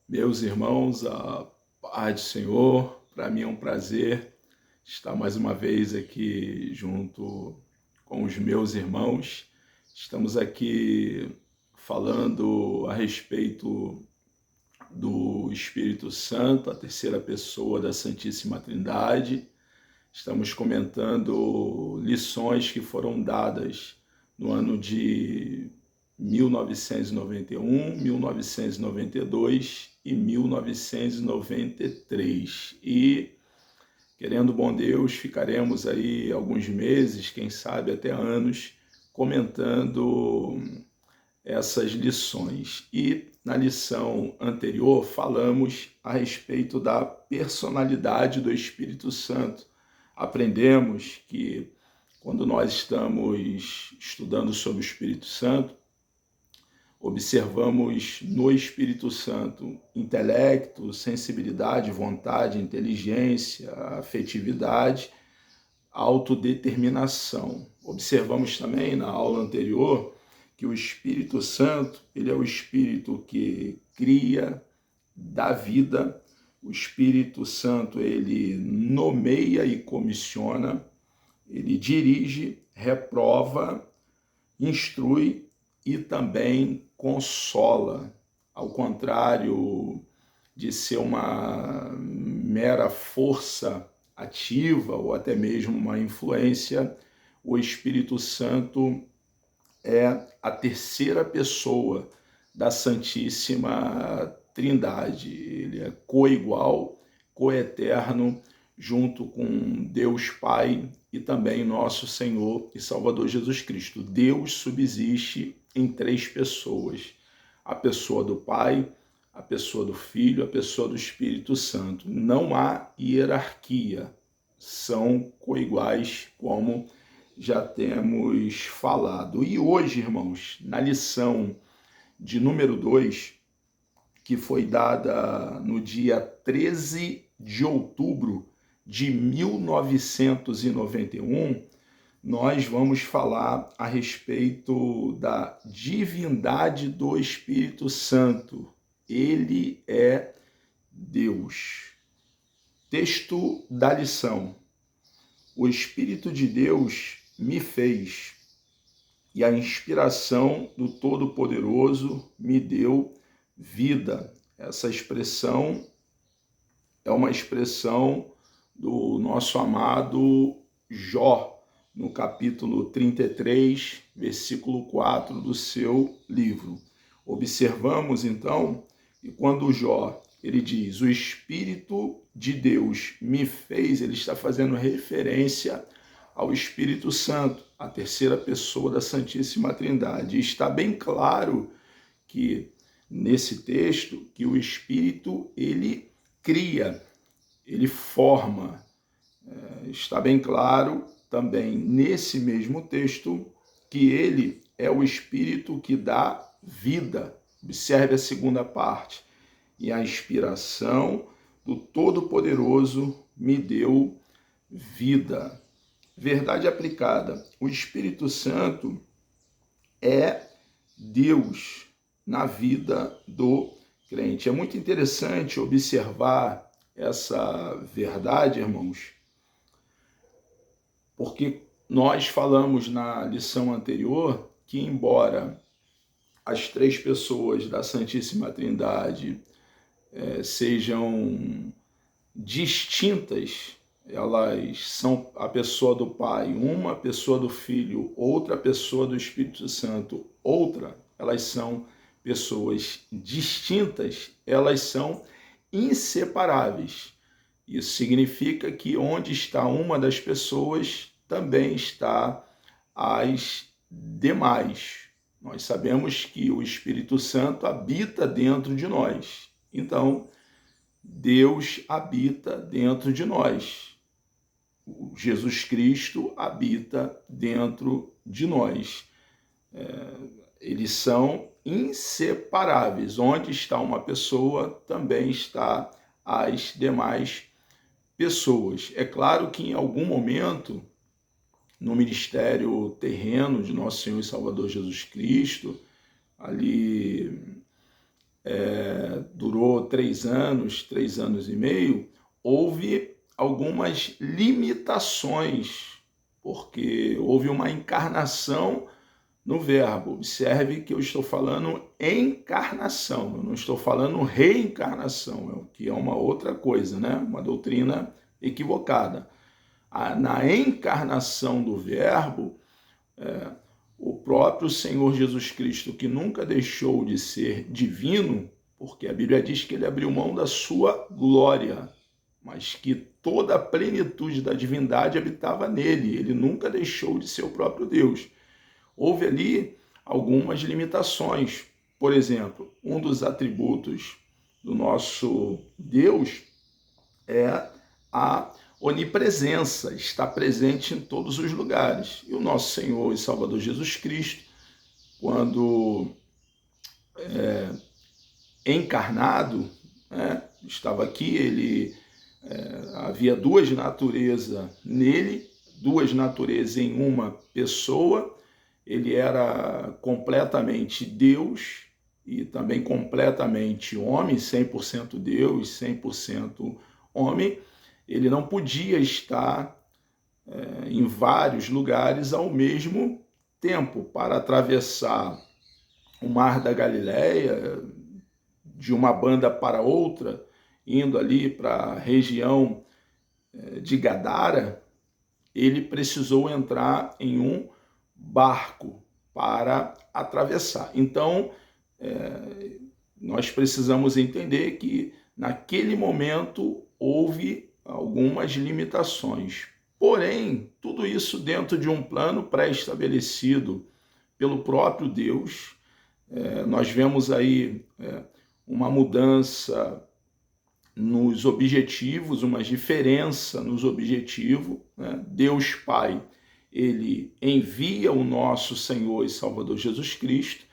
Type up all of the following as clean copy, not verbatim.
Meus irmãos, a paz do Senhor, para mim é um prazer estar mais uma vez aqui junto com os meus irmãos. Estamos aqui falando a respeito do Espírito Santo, a terceira pessoa da Santíssima Trindade. Estamos comentando lições que foram dadas no ano de 1991, 1992 e 1993. E, querendo bom Deus, ficaremos aí alguns meses, quem sabe até anos, comentando essas lições. E na lição anterior falamos a respeito da personalidade do Espírito Santo. Aprendemos que quando nós estamos estudando sobre o Espírito Santo, observamos no Espírito Santo intelecto, sensibilidade, vontade, inteligência, afetividade, autodeterminação. Observamos também na aula anterior que o Espírito Santo, ele é o Espírito que cria, dá vida. O Espírito Santo, ele nomeia e comissiona, ele dirige, reprova, instrui e também consola. Ao contrário de ser uma mera força ativa ou até mesmo uma influência, o Espírito Santo é a terceira pessoa da Santíssima Trindade. Ele é coigual, coeterno, junto com Deus Pai e também nosso Senhor e Salvador Jesus Cristo. Deus subsiste em três pessoas: a pessoa do Pai, a pessoa do Filho, a pessoa do Espírito Santo. Não há hierarquia, são coiguais, como já temos falado. E hoje, irmãos, na lição de número 2, que foi dada no dia 13 de outubro de 1991, nós vamos falar a respeito da divindade do Espírito Santo. Ele é Deus. Texto da lição: o Espírito de Deus me fez, e a inspiração do Todo-Poderoso me deu vida. Essa expressão é uma expressão do nosso amado Jó, no capítulo 33, versículo 4 do seu livro. Observamos, então, que quando Jó ele diz: o Espírito de Deus me fez, ele está fazendo referência ao Espírito Santo, a terceira pessoa da Santíssima Trindade. E está bem claro que nesse texto que o Espírito ele cria, ele forma. Está bem claro também nesse mesmo texto que ele é o Espírito que dá vida. Observe a segunda parte: e a inspiração do Todo-Poderoso me deu vida. Verdade aplicada: o Espírito Santo é Deus na vida do crente. É muito interessante observar essa verdade, irmãos, porque nós falamos na lição anterior que, embora as três pessoas da Santíssima Trindade sejam distintas, elas são a pessoa do Pai, uma pessoa do Filho, outra pessoa do Espírito Santo, outra, elas são pessoas distintas, elas são inseparáveis. Isso significa que onde está uma das pessoas, também está as demais. Nós sabemos que o Espírito Santo habita dentro de nós. Então, Deus habita dentro de nós. Jesus Cristo habita dentro de nós. Eles são inseparáveis. Onde está uma pessoa, também está as demais pessoas. É claro que em algum momento, no ministério terreno de nosso Senhor e Salvador Jesus Cristo, ali durou 3 anos e meio, houve algumas limitações, porque houve uma encarnação no verbo. Observe que eu estou falando encarnação, eu não estou falando reencarnação, que é uma outra coisa, né? Uma doutrina equivocada. Na encarnação do verbo, o próprio Senhor Jesus Cristo, que nunca deixou de ser divino, porque a Bíblia diz que ele abriu mão da sua glória, mas que toda a plenitude da divindade habitava nele, ele nunca deixou de ser o próprio Deus. Houve ali algumas limitações. Por exemplo, um dos atributos do nosso Deus é a onipresença, está presente em todos os lugares. E o nosso Senhor e Salvador Jesus Cristo, quando encarnado, estava aqui, havia duas naturezas nele, duas naturezas em uma pessoa. Ele era completamente Deus e também completamente homem, 100% Deus, 100% homem. Ele não podia estar em vários lugares ao mesmo tempo. Para atravessar o Mar da Galileia, de uma banda para outra, indo ali para a região de Gadara, ele precisou entrar em um barco para atravessar. Então, nós precisamos entender que naquele momento houve algumas limitações. Porém, tudo isso dentro de um plano pré-estabelecido pelo próprio Deus. Nós vemos aí uma mudança nos objetivos, uma diferença nos objetivos. Deus Pai, ele envia o nosso Senhor e Salvador Jesus Cristo,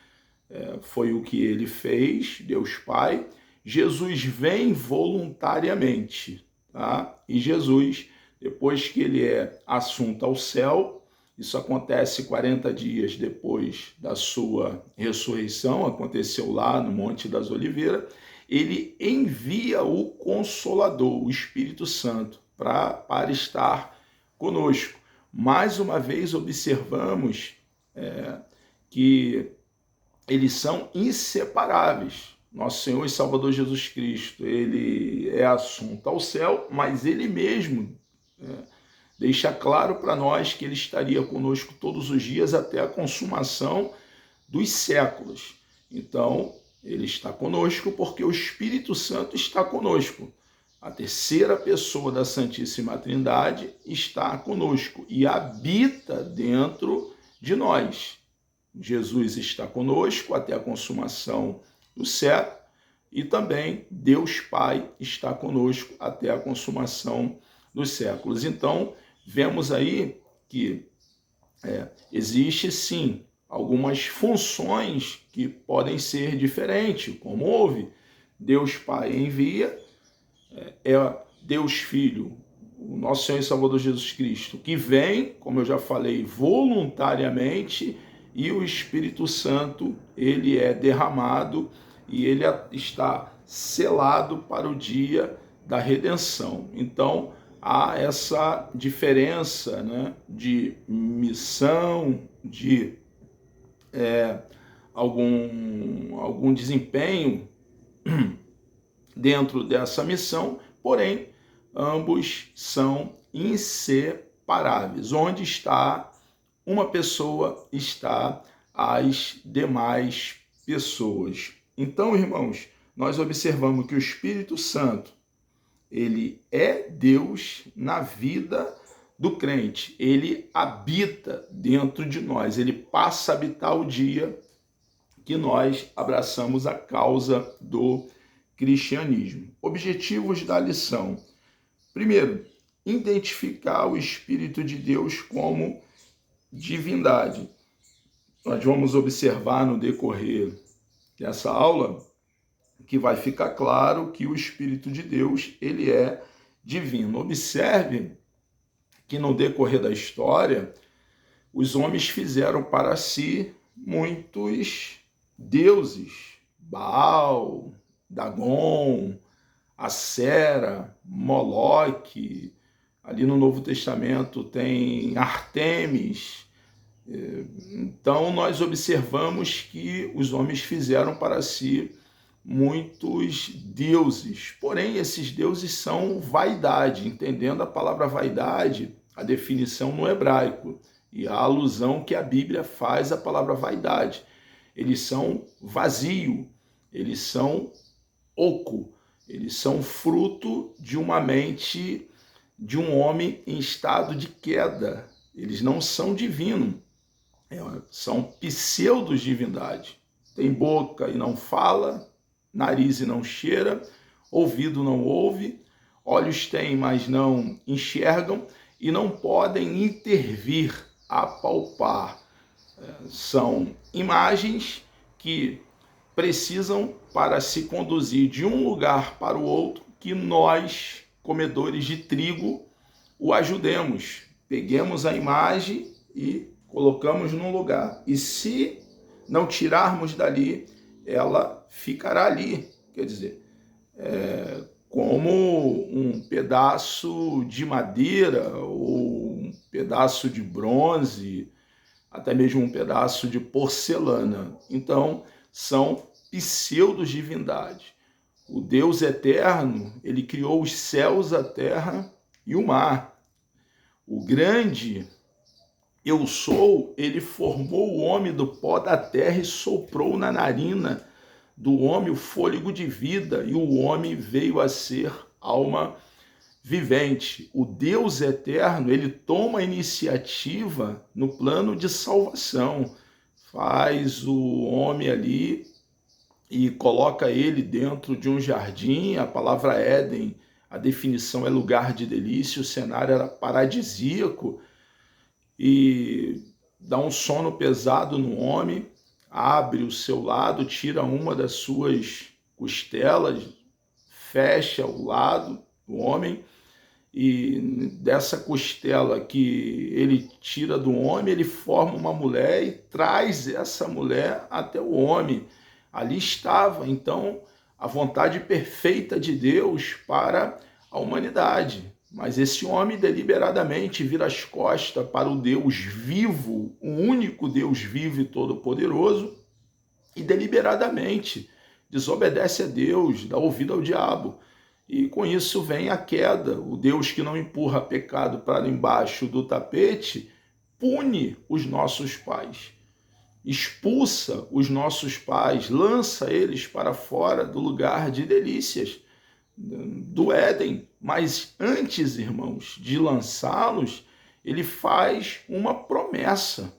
foi o que ele fez, Deus Pai. Jesus vem voluntariamente, tá? E Jesus, depois que ele é assunto ao céu, isso acontece 40 dias depois da sua ressurreição, aconteceu lá no Monte das Oliveiras, ele envia o Consolador, o Espírito Santo, para estar conosco. Mais uma vez observamos que eles são inseparáveis. Nosso Senhor e Salvador Jesus Cristo, ele é assunto ao céu, mas ele mesmo deixa claro para nós que ele estaria conosco todos os dias até a consumação dos séculos. Então, ele está conosco porque o Espírito Santo está conosco. A terceira pessoa da Santíssima Trindade está conosco e habita dentro de nós. Jesus está conosco até a consumação do século e também Deus Pai está conosco até a consumação dos séculos. Então, vemos aí que existe sim algumas funções que podem ser diferentes, como houve. Deus Pai envia, Deus Filho, o nosso Senhor e Salvador Jesus Cristo, que vem, como eu já falei, voluntariamente, e o Espírito Santo, ele é derramado e ele está selado para o dia da redenção. Então, há essa diferença, de missão, de algum desempenho dentro dessa missão, porém, ambos são inseparáveis. Onde está uma pessoa, está as demais pessoas. Então, irmãos, nós observamos que o Espírito Santo, ele é Deus na vida do crente. Ele habita dentro de nós. Ele passa a habitar o dia que nós abraçamos a causa do cristianismo. Objetivos da lição. Primeiro, identificar o Espírito de Deus como divindade. Nós vamos observar no decorrer dessa aula que vai ficar claro que o Espírito de Deus, ele é divino. Observe que no decorrer da história, os homens fizeram para si muitos deuses. Baal, Dagon, Acera, Moloque. Ali no Novo Testamento tem Artemis. Então nós observamos que os homens fizeram para si muitos deuses, porém esses deuses são vaidade, entendendo a palavra vaidade, a definição no hebraico e a alusão que a Bíblia faz à palavra vaidade. Eles são vazio, eles são oco, eles são fruto de uma mente de um homem em estado de queda. Eles não são divinos, são pseudo-divindade. Tem boca e não fala, nariz e não cheira, ouvido não ouve, olhos têm, mas não enxergam e não podem intervir, apalpar. São imagens que precisam, para se conduzir de um lugar para o outro, que nós, comedores de trigo, o ajudemos. Peguemos a imagem e colocamos num lugar. E se não tirarmos dali, ela ficará ali. Quer dizer, como um pedaço de madeira ou um pedaço de bronze, até mesmo um pedaço de porcelana. Então, são pseudo-divindades. O Deus eterno, ele criou os céus, a terra e o mar. O grande eu sou, ele formou o homem do pó da terra e soprou na narina do homem o fôlego de vida, e o homem veio a ser alma vivente. O Deus eterno, ele toma a iniciativa no plano de salvação, faz o homem ali e coloca ele dentro de um jardim. A palavra Éden, a definição é lugar de delícia, o cenário era paradisíaco, e dá um sono pesado no homem, abre o seu lado, tira uma das suas costelas, fecha o lado do homem, e dessa costela que ele tira do homem, ele forma uma mulher e traz essa mulher até o homem. Ali estava, então, a vontade perfeita de Deus para a humanidade. Mas esse homem deliberadamente vira as costas para o Deus vivo, o único Deus vivo e todo-poderoso, e deliberadamente desobedece a Deus, dá ouvido ao diabo. E com isso vem a queda. O Deus que não empurra pecado para embaixo do tapete pune os nossos pais, expulsa os nossos pais, lança eles para fora do lugar de delícias, do Éden. Mas antes, irmãos, de lançá-los, ele faz uma promessa.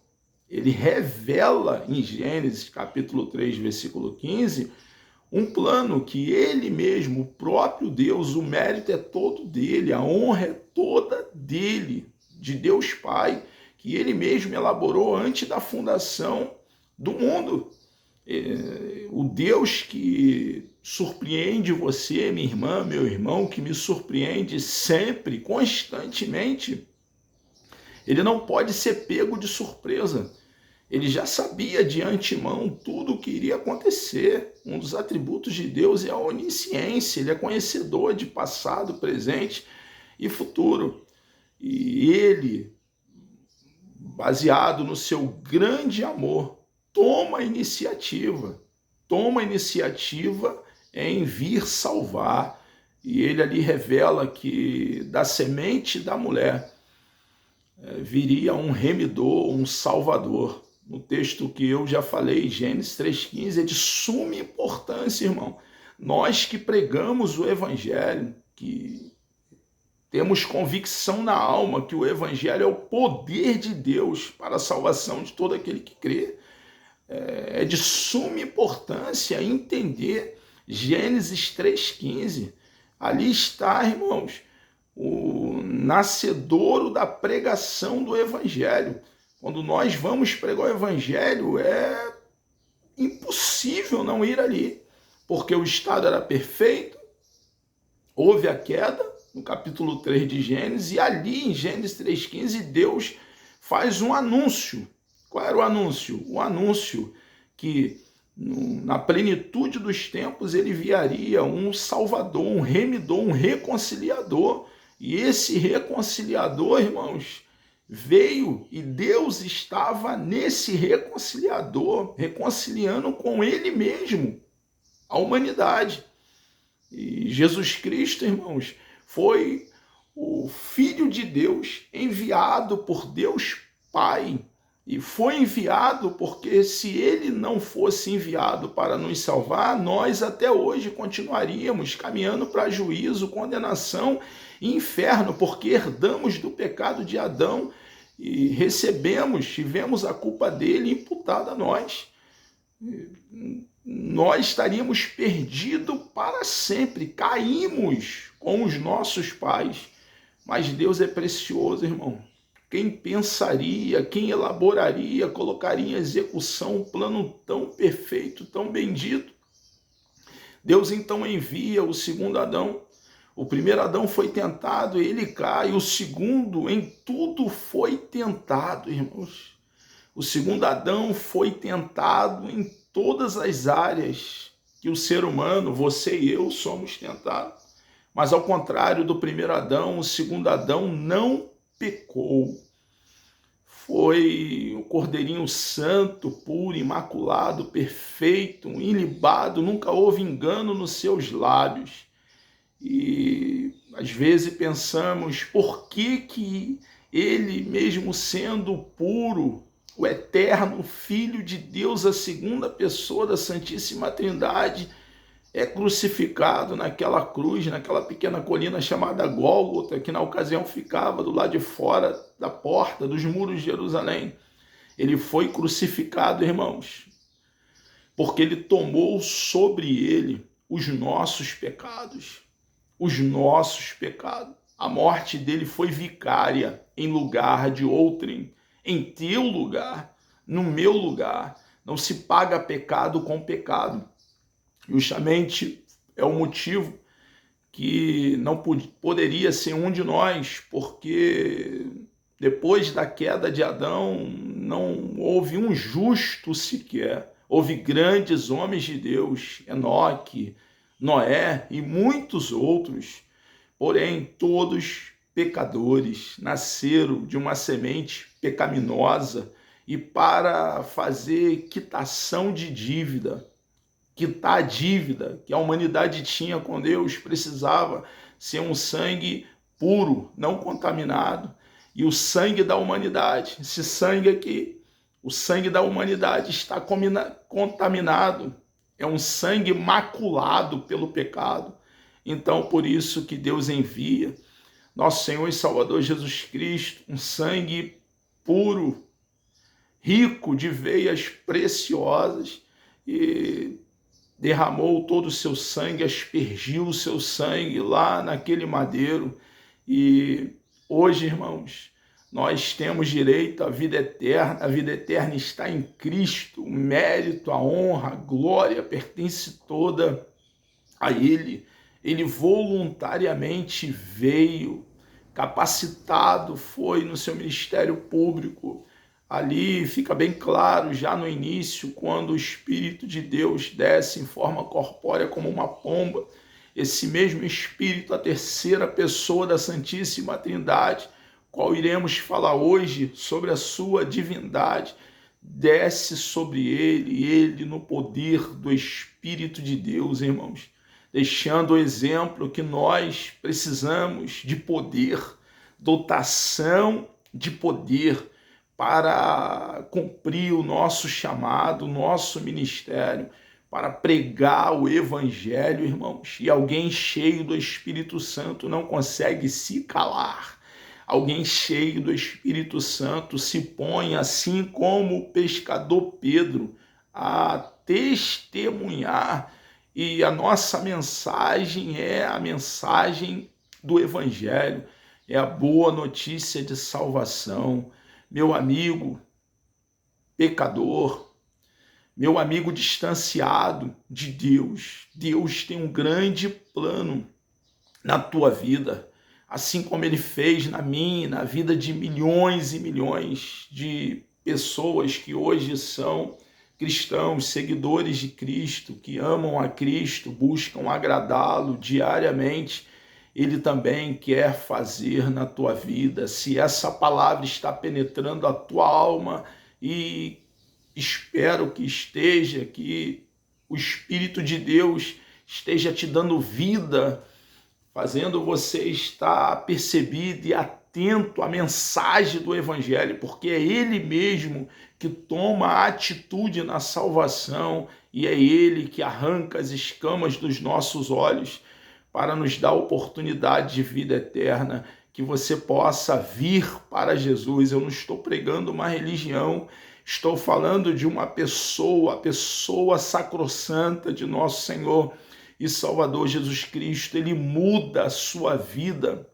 Ele revela em Gênesis capítulo 3, versículo 15, um plano que ele mesmo, o próprio Deus, o mérito é todo dele, a honra é toda dele, de Deus Pai, que ele mesmo elaborou antes da fundação do mundo. O Deus que surpreende você, minha irmã, meu irmão, que me surpreende sempre, constantemente, ele não pode ser pego de surpresa. Ele já sabia de antemão tudo o que iria acontecer. Um dos atributos de Deus é a onisciência. Ele é conhecedor de passado, presente e futuro. E ele, baseado no seu grande amor, toma a iniciativa em vir salvar. E ele ali revela que da semente da mulher viria um remidor, um salvador. No texto que eu já falei, Gênesis 3,15, é de suma importância, irmão. Nós que pregamos o Evangelho, que temos convicção na alma que o Evangelho é o poder de Deus para a salvação de todo aquele que crê, é de suma importância entender Gênesis 3,15. Ali está, irmãos, o nascedouro da pregação do Evangelho. Quando nós vamos pregar o Evangelho, é impossível não ir ali, porque o estado era perfeito, houve a queda, no capítulo 3 de Gênesis, e ali em Gênesis 3,15, Deus faz um anúncio. Qual era o anúncio? O anúncio que Na plenitude dos tempos, ele enviaria um salvador, um remidor, um reconciliador. E esse reconciliador, irmãos, veio e Deus estava nesse reconciliador, reconciliando com ele mesmo a humanidade. E Jesus Cristo, irmãos, foi o Filho de Deus enviado por Deus Pai. E foi enviado porque se ele não fosse enviado para nos salvar, nós até hoje continuaríamos caminhando para juízo, condenação e inferno, porque herdamos do pecado de Adão e tivemos a culpa dele imputada a nós. Nós estaríamos perdidos para sempre, caímos com os nossos pais. Mas Deus é precioso, irmão. Quem pensaria, quem elaboraria, colocaria em execução um plano tão perfeito, tão bendito? Deus então envia o segundo Adão. O primeiro Adão foi tentado e ele cai. O segundo em tudo foi tentado, irmãos. O segundo Adão foi tentado em todas as áreas que o ser humano, você e eu, somos tentados. Mas ao contrário do primeiro Adão, o segundo Adão não pecou. Foi o Cordeirinho Santo, puro, imaculado, perfeito, ilibado, nunca houve engano nos seus lábios. E às vezes pensamos, por que ele, mesmo sendo puro, o eterno Filho de Deus, a segunda pessoa da Santíssima Trindade, é crucificado naquela cruz, naquela pequena colina chamada Gólgota, que na ocasião ficava do lado de fora da porta dos muros de Jerusalém. Ele foi crucificado, irmãos, porque ele tomou sobre ele os nossos pecados. Os nossos pecados. A morte dele foi vicária em lugar de outrem, em teu lugar, no meu lugar. Não se paga pecado com pecado. Justamente é o motivo que não poderia ser um de nós, porque depois da queda de Adão não houve um justo sequer. Houve grandes homens de Deus, Enoque, Noé e muitos outros, porém todos pecadores, nasceram de uma semente pecaminosa e para fazer quitação de dívida, quitar a dívida que a humanidade tinha com Deus, precisava ser um sangue puro, não contaminado. E o sangue da humanidade, esse sangue aqui, o sangue da humanidade está contaminado, é um sangue maculado pelo pecado. Então, por isso que Deus envia nosso Senhor e Salvador Jesus Cristo, um sangue puro, rico de veias preciosas, e derramou todo o seu sangue, aspergiu o seu sangue lá naquele madeiro. E hoje, irmãos, nós temos direito à vida eterna. A vida eterna está em Cristo. O mérito, a honra, a glória pertence toda a Ele. Ele voluntariamente veio, capacitado foi no seu ministério público. Ali fica bem claro, já no início, quando o Espírito de Deus desce em forma corpórea como uma pomba, esse mesmo Espírito, a terceira pessoa da Santíssima Trindade, qual iremos falar hoje sobre a sua divindade, desce sobre ele no poder do Espírito de Deus, irmãos, deixando o exemplo que nós precisamos de poder, dotação de poder, para cumprir o nosso chamado, o nosso ministério, para pregar o Evangelho, irmãos. E alguém cheio do Espírito Santo não consegue se calar. Alguém cheio do Espírito Santo se põe, assim como o pescador Pedro, a testemunhar. E a nossa mensagem é a mensagem do Evangelho, é a boa notícia de salvação. Meu amigo pecador, meu amigo distanciado de Deus, Deus tem um grande plano na tua vida, assim como Ele fez na minha, na vida de milhões e milhões de pessoas que hoje são cristãos, seguidores de Cristo, que amam a Cristo, buscam agradá-lo diariamente, Ele também quer fazer na tua vida. Se essa palavra está penetrando a tua alma, e espero que esteja, que o Espírito de Deus esteja te dando vida, fazendo você estar percebido e atento à mensagem do Evangelho, porque é Ele mesmo que toma a atitude na salvação e é Ele que arranca as escamas dos nossos olhos para nos dar a oportunidade de vida eterna, que você possa vir para Jesus. Eu não estou pregando uma religião, estou falando de uma pessoa, a pessoa sacrossanta de nosso Senhor e Salvador Jesus Cristo. Ele muda a sua vida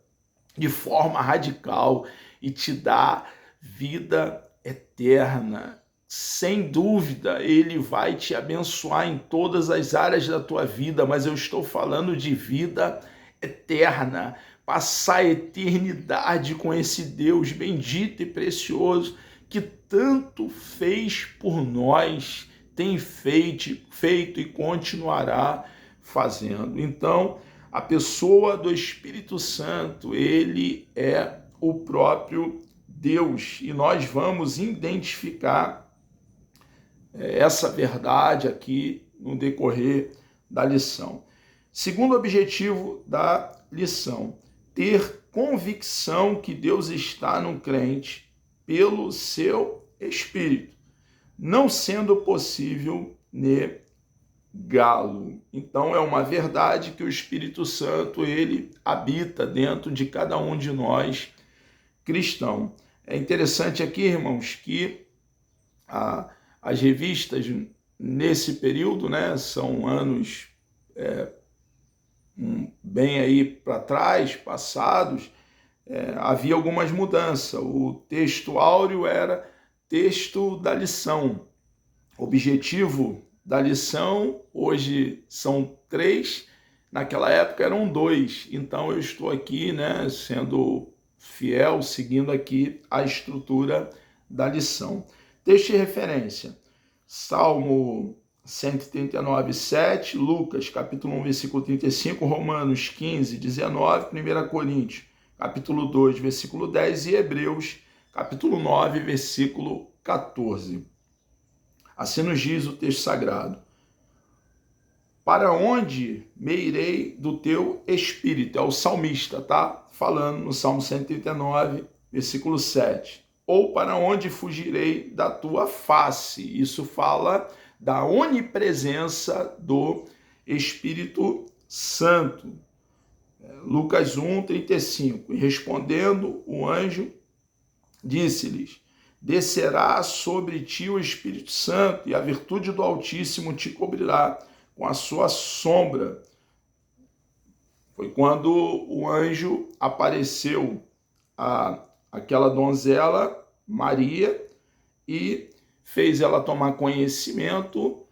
de forma radical e te dá vida eterna. Sem dúvida, Ele vai te abençoar em todas as áreas da tua vida, mas eu estou falando de vida eterna, passar a eternidade com esse Deus bendito e precioso que tanto fez por nós, tem feito e continuará fazendo. Então, a pessoa do Espírito Santo, ele é o próprio Deus, e nós vamos identificar essa verdade aqui no decorrer da lição. Segundo objetivo da lição, ter convicção que Deus está no crente pelo seu Espírito, não sendo possível negá-lo. Então é uma verdade que o Espírito Santo, ele habita dentro de cada um de nós cristãos. É interessante aqui, irmãos, que as revistas nesse período, né, são anos bem aí para trás, passados, havia algumas mudanças. O texto áureo era texto da lição. Objetivo da lição, hoje são 3, naquela época eram 2. Então eu estou aqui, né, sendo fiel, seguindo aqui a estrutura da lição. Texto de referência, Salmo 139, 7, Lucas, capítulo 1, versículo 35, Romanos 15, 19, 1 Coríntios, capítulo 2, versículo 10 e Hebreus, capítulo 9, versículo 14. Assim nos diz o texto sagrado: para onde me irei do teu espírito? É o salmista, tá? Falando no Salmo 139, versículo 7. Ou para onde fugirei da tua face? Isso fala da onipresença do Espírito Santo. Lucas 1, 35. E respondendo o anjo, disse-lhes: descerá sobre ti o Espírito Santo, e a virtude do Altíssimo te cobrirá com a sua sombra. Foi quando o anjo apareceu àquela donzela, Maria, e fez ela tomar conhecimento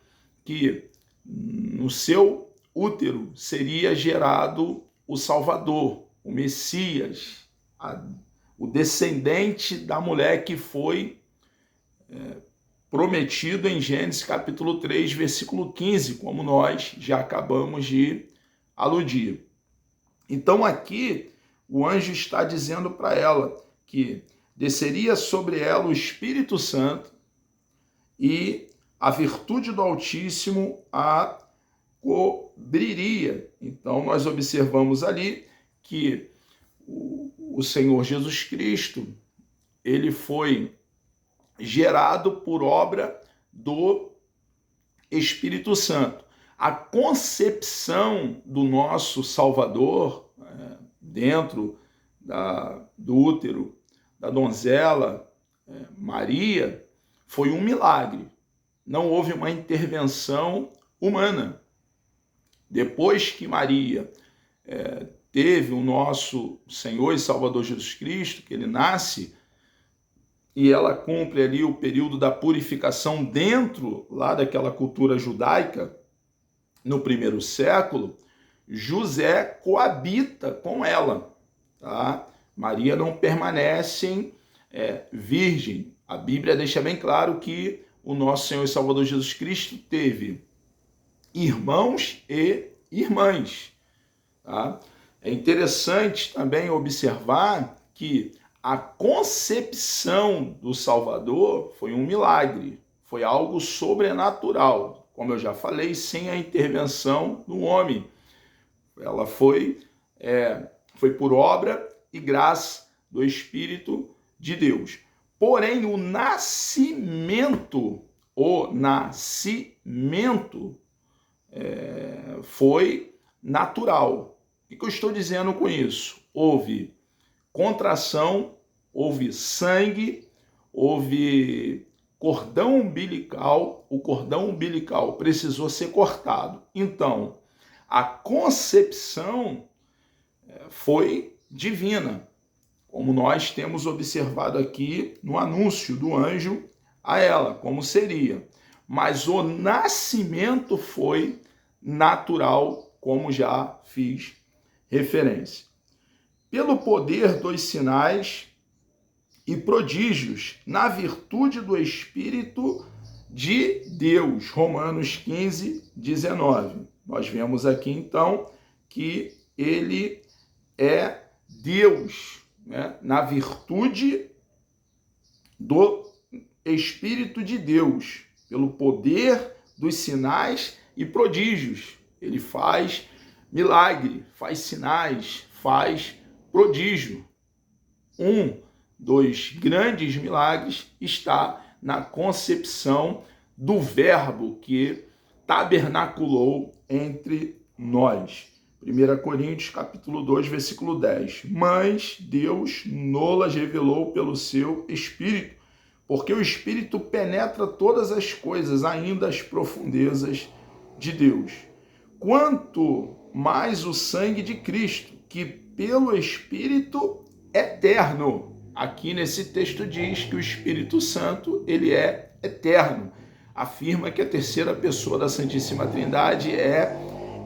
que no seu útero seria gerado o Salvador, o Messias, o descendente da mulher que foi prometido em Gênesis capítulo 3, versículo 15, como nós já acabamos de aludir. Então aqui o anjo está dizendo para ela que desceria sobre ela o Espírito Santo e a virtude do Altíssimo a cobriria. Então nós observamos ali que o Senhor Jesus Cristo, ele foi gerado por obra do Espírito Santo. A concepção do nosso Salvador dentro do útero da donzela Maria foi um milagre. Não houve uma intervenção humana. Depois que Maria teve o nosso Senhor e Salvador Jesus Cristo, que ele nasce, e ela cumpre ali o período da purificação dentro lá daquela cultura judaica, no primeiro século, José coabita com ela, tá? Maria não permanece virgem. A Bíblia deixa bem claro que o nosso Senhor e Salvador Jesus Cristo teve irmãos e irmãs. Tá? É interessante também observar que a concepção do Salvador foi um milagre, foi algo sobrenatural, como eu já falei, sem a intervenção do homem. Ela foi por obra e graça do Espírito de Deus. Porém, o nascimento foi natural. O que eu estou dizendo com isso? Houve contração, houve sangue, houve cordão umbilical, o cordão umbilical precisou ser cortado. Então, a concepção foi divina, como nós temos observado aqui no anúncio do anjo a ela, como seria. Mas o nascimento foi natural, como já fiz referência. Pelo poder dos sinais e prodígios, na virtude do Espírito de Deus. Romanos 15, 19. Nós vemos aqui, então, que ele é Deus, né? Na virtude do Espírito de Deus, pelo poder dos sinais e prodígios. Ele faz milagre, faz sinais, faz prodígio. Um dos grandes milagres está na concepção do Verbo que tabernaculou entre nós. 1 Coríntios, capítulo 2, versículo 10. Mas Deus nolas revelou pelo seu Espírito, porque o Espírito penetra todas as coisas, ainda as profundezas de Deus. Quanto mais o sangue de Cristo, que pelo Espírito eterno. Aqui nesse texto diz que o Espírito Santo, ele é eterno. Afirma que a terceira pessoa da Santíssima Trindade é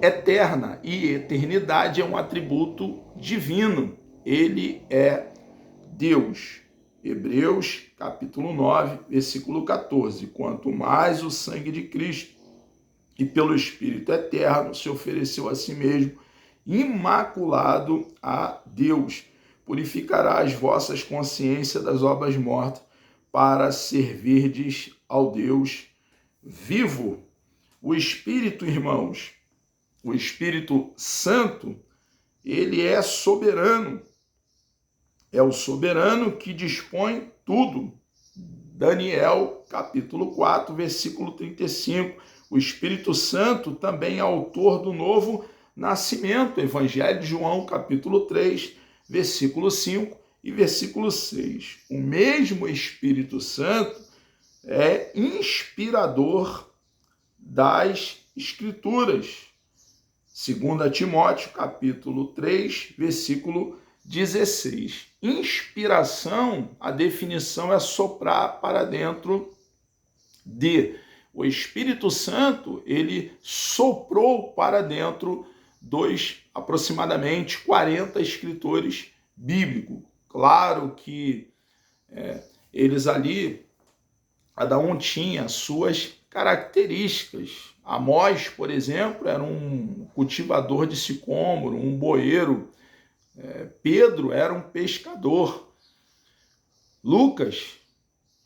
eterna, e eternidade é um atributo divino. Ele é Deus. Hebreus, capítulo 9, versículo 14. Quanto mais o sangue de Cristo, que pelo Espírito eterno se ofereceu a si mesmo, imaculado a Deus, purificará as vossas consciências das obras mortas, para servirdes ao Deus vivo. O Espírito, irmãos, o Espírito Santo, ele é soberano. É o soberano que dispõe tudo. Daniel, capítulo 4, versículo 35. O Espírito Santo também é autor do novo nascimento. Evangelho de João, capítulo 3, versículo 5 e versículo 6. O mesmo Espírito Santo é inspirador das Escrituras. 2 Timóteo, capítulo 3, versículo 16. Inspiração, a definição é soprar para dentro de. O Espírito Santo, ele soprou para dentro dos aproximadamente 40 escritores bíblicos. Claro que eles ali, cada um tinha suas características. Amós, por exemplo, era um cultivador de sicômoro, um boeiro. Pedro era um pescador. Lucas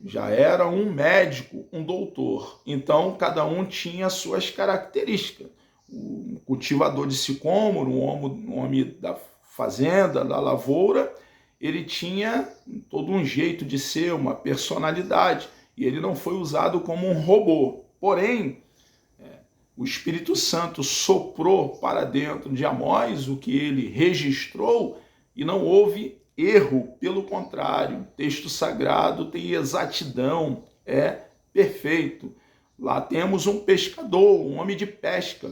já era um médico, um doutor. Então, cada um tinha suas características. O cultivador de sicômoro, um homem da fazenda, da lavoura, ele tinha todo um jeito de ser, uma personalidade. E ele não foi usado como um robô. Porém, o Espírito Santo soprou para dentro de Amós o que ele registrou e não houve erro. Pelo contrário, o texto sagrado tem exatidão, é perfeito. Lá temos um pescador, um homem de pesca.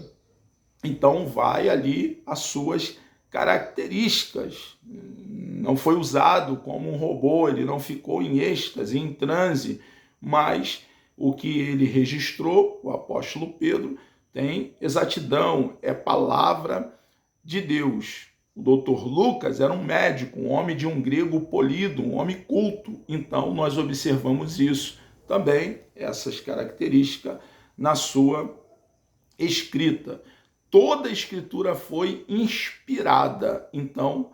Então vai ali as suas características. Não foi usado como um robô, ele não ficou em êxtase, em transe, mas o que ele registrou, o apóstolo Pedro, tem exatidão, é palavra de Deus. O doutor Lucas era um médico, um homem de um grego polido, um homem culto. Então nós observamos isso também essas características na sua escrita. Toda a escritura foi inspirada. Então,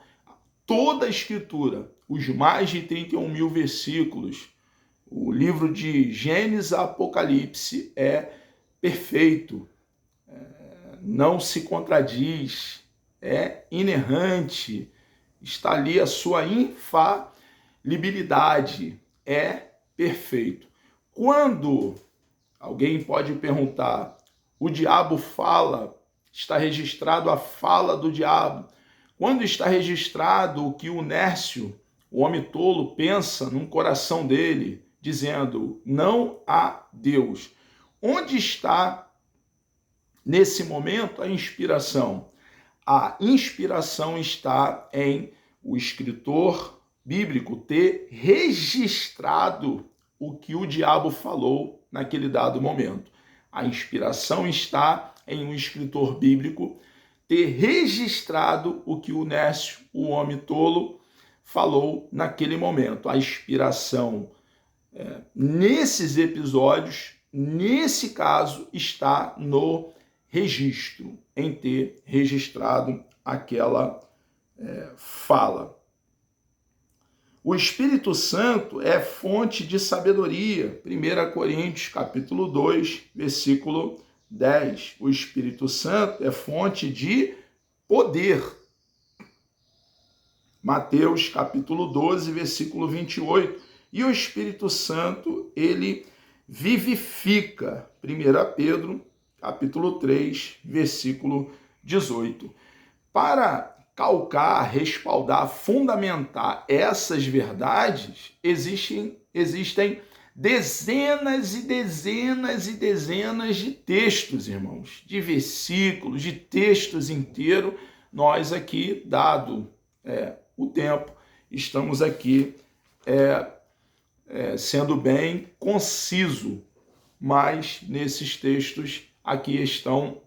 toda a escritura, os mais de 31 mil versículos, o livro de Gênesis a Apocalipse é perfeito, não se contradiz, é inerrante, está ali a sua infalibilidade, é perfeito. Quando alguém pode perguntar, o diabo fala, está registrado a fala do diabo. Quando está registrado o que o nércio, o homem tolo, pensa no coração dele, dizendo, não há Deus. Onde está, nesse momento, a inspiração? A inspiração está em o escritor bíblico ter registrado o que o diabo falou naquele dado momento. A inspiração está em um escritor bíblico ter registrado o que o nércio, o homem tolo, falou naquele momento. A inspiração nesses episódios, nesse caso, está no registro, em ter registrado aquela fala. O Espírito Santo é fonte de sabedoria. 1 Coríntios, capítulo 2, versículo 10. O Espírito Santo é fonte de poder. Mateus, capítulo 12, versículo 28. E o Espírito Santo, ele vivifica. 1 Pedro, capítulo 3, versículo 18. Para calcar, respaldar, fundamentar essas verdades, existem dezenas e dezenas e dezenas de textos, irmãos, de versículos, de textos inteiros. Nós aqui, dado o tempo, estamos aqui sendo bem conciso, mas nesses textos aqui estão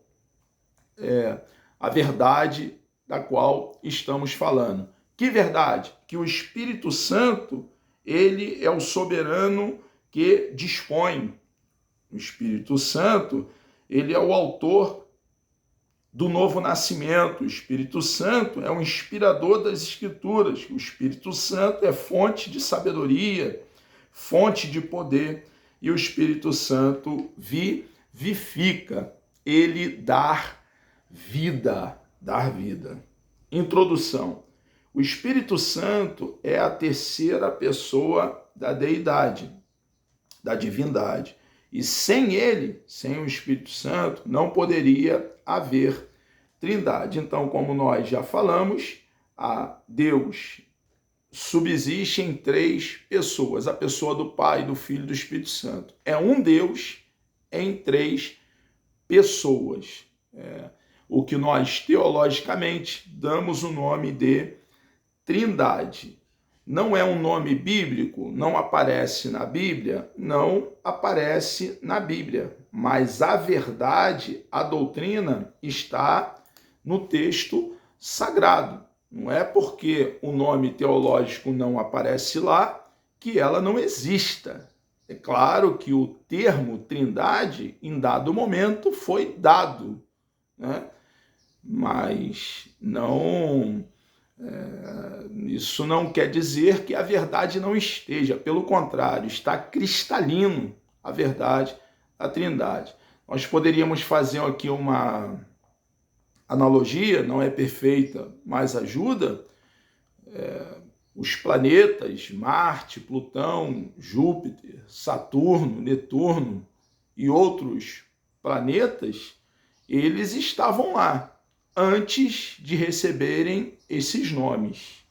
a verdade da qual estamos falando. Que verdade? Que o Espírito Santo, ele é o soberano que dispõe. O Espírito Santo, ele é o autor do novo nascimento. O Espírito Santo é o inspirador das Escrituras. O Espírito Santo é fonte de sabedoria, fonte de poder. E o Espírito Santo vivifica. Ele dá vida. Dar vida. Introdução. O Espírito Santo é a terceira pessoa da deidade, da divindade. E sem ele, sem o Espírito Santo, não poderia haver trindade. Então, como nós já falamos, a Deus subsiste em três pessoas. A pessoa do Pai, do Filho e do Espírito Santo. É um Deus em três pessoas. O que nós teologicamente damos o nome de Trindade. Não é um nome bíblico, não aparece na Bíblia, não aparece na Bíblia, mas a verdade, a doutrina está no texto sagrado. Não é porque o nome teológico não aparece lá que ela não exista. É claro que o termo Trindade, em dado momento, foi dado, né? Mas não, isso não quer dizer que a verdade não esteja. Pelo contrário, está cristalino a verdade da Trindade. Nós poderíamos fazer aqui uma analogia, não é perfeita, mas ajuda. Os planetas, Marte, Plutão, Júpiter, Saturno, Netuno e outros planetas, eles estavam lá antes de receberem esses nomes.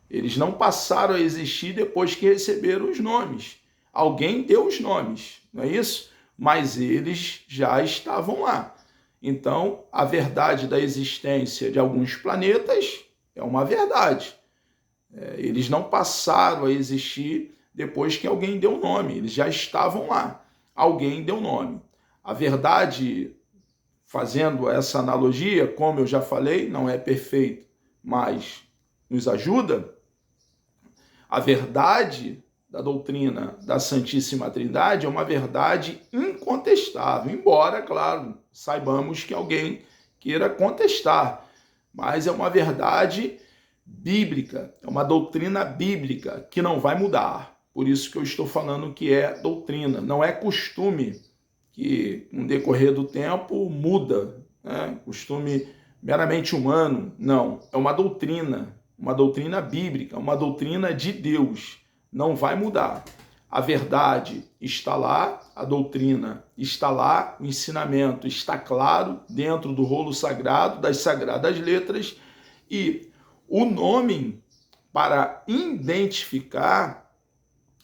Eles não passaram a existir depois que receberam os nomes. Alguém deu os nomes, não é isso? Mas eles já estavam lá. Então, a verdade da existência de alguns planetas é uma verdade. Eles não passaram a existir depois que alguém deu nome. Eles já estavam lá. Alguém deu nome. A verdade, fazendo essa analogia, como eu já falei, não é perfeito, mas nos ajuda. A verdade da doutrina da Santíssima Trindade é uma verdade incontestável, embora, claro, saibamos que alguém queira contestar, mas é uma verdade bíblica, é uma doutrina bíblica que não vai mudar. Por isso que eu estou falando que é doutrina, não é costume que, no decorrer do tempo, muda, né? Costume meramente humano, não. É uma doutrina bíblica, uma doutrina de Deus. Não vai mudar. A verdade está lá, a doutrina está lá, o ensinamento está claro dentro do rolo sagrado, das sagradas letras, e o nome para identificar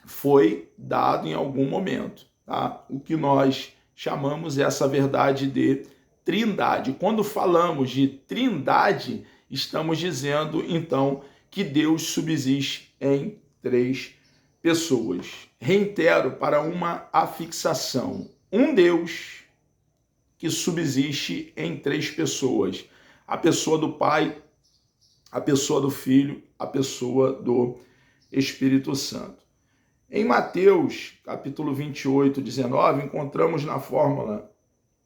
foi dado em algum momento, tá? O que nós chamamos essa verdade de Trindade. Quando falamos de Trindade, estamos dizendo, então, que Deus subsiste em três pessoas. Reitero para uma afixação: um Deus que subsiste em três pessoas: a pessoa do Pai, a pessoa do Filho, a pessoa do Espírito Santo. Em Mateus, capítulo 28, 19, encontramos na fórmula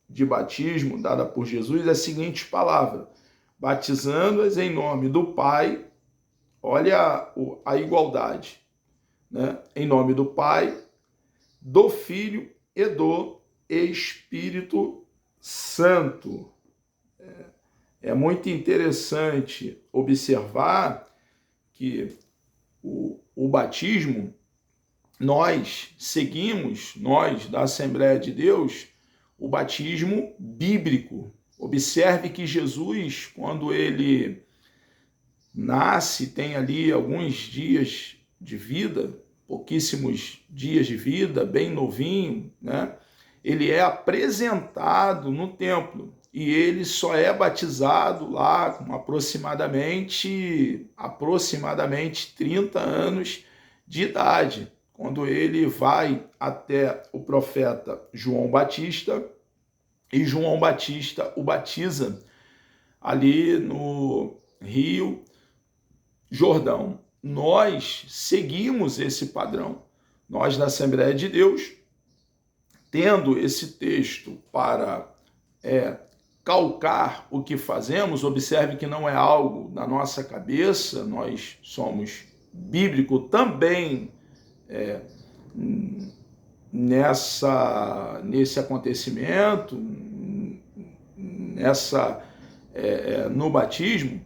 de batismo dada por Jesus a seguinte palavra: batizando-as em nome do Pai, olha a igualdade, né? Em nome do Pai, do Filho e do Espírito Santo. É muito interessante observar que o batismo, nós da Assembleia de Deus, o batismo bíblico. Observe que Jesus, quando ele nasce, tem ali alguns dias de vida, pouquíssimos dias de vida, bem novinho, né? Ele é apresentado no templo e ele só é batizado lá com aproximadamente 30 anos de idade, quando ele vai até o profeta João Batista, e João Batista o batiza ali no Rio Jordão. Nós seguimos esse padrão. Nós, da Assembleia de Deus, tendo esse texto para calcar o que fazemos, observe que não é algo da nossa cabeça, nós somos bíblico também nesse acontecimento, no batismo,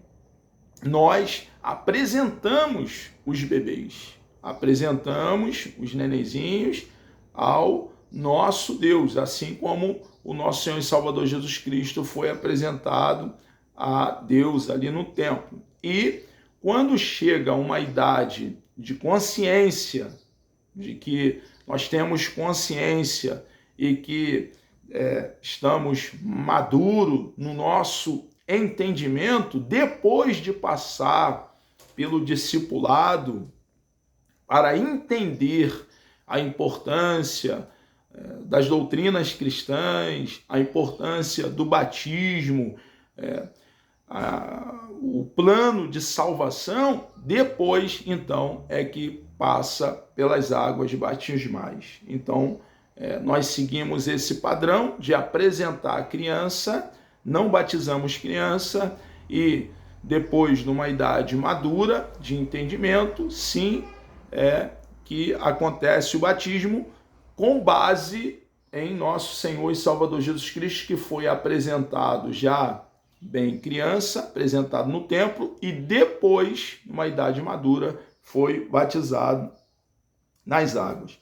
nós apresentamos os bebês, apresentamos os nenenzinhos ao nosso Deus, assim como o nosso Senhor e Salvador Jesus Cristo foi apresentado a Deus ali no templo. E quando chega uma idade de consciência, de que nós temos consciência e que estamos maduros no nosso entendimento, depois de passar pelo discipulado, para entender a importância das doutrinas cristãs, a importância do batismo, o plano de salvação, depois, então, é que passa pelas águas batismais. Então, nós seguimos esse padrão de apresentar a criança, não batizamos criança, e depois, numa idade madura de entendimento, sim, que acontece o batismo com base em nosso Senhor e Salvador Jesus Cristo, que foi apresentado já bem criança, apresentado no templo, e depois, numa idade madura, foi batizado nas águas.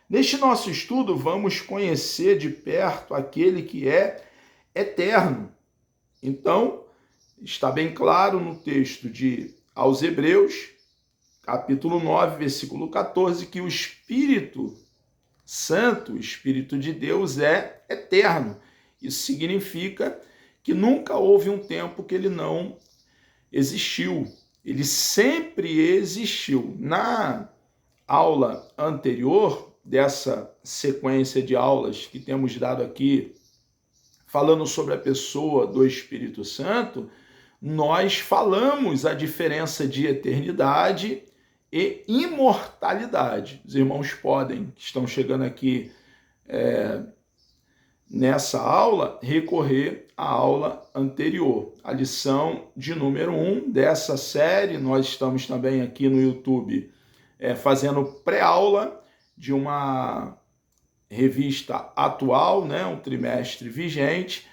Neste nosso estudo, vamos conhecer de perto aquele que é eterno. Então, está bem claro no texto aos Hebreus, capítulo 9, versículo 14, que o Espírito Santo, o Espírito de Deus, é eterno. Isso significa que nunca houve um tempo que ele não existiu. Ele sempre existiu. Na aula anterior, dessa sequência de aulas que temos dado aqui, falando sobre a pessoa do Espírito Santo, nós falamos a diferença de eternidade e imortalidade. Os irmãos podem, que estão chegando aqui nessa aula, recorrer à aula anterior, a lição de número 1 dessa série. Nós estamos também aqui no YouTube fazendo pré-aula de uma revista atual, né, um trimestre vigente.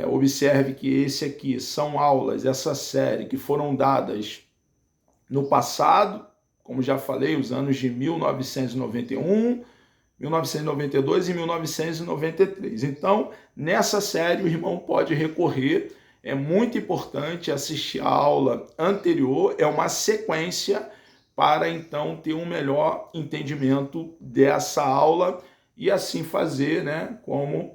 Observe que esse aqui são aulas, essa série, que foram dadas no passado, como já falei, os anos de 1991, 1992 e 1993. Então, nessa série, o irmão pode recorrer. É muito importante assistir a aula anterior, é uma sequência para, então, ter um melhor entendimento dessa aula e assim fazer, né, como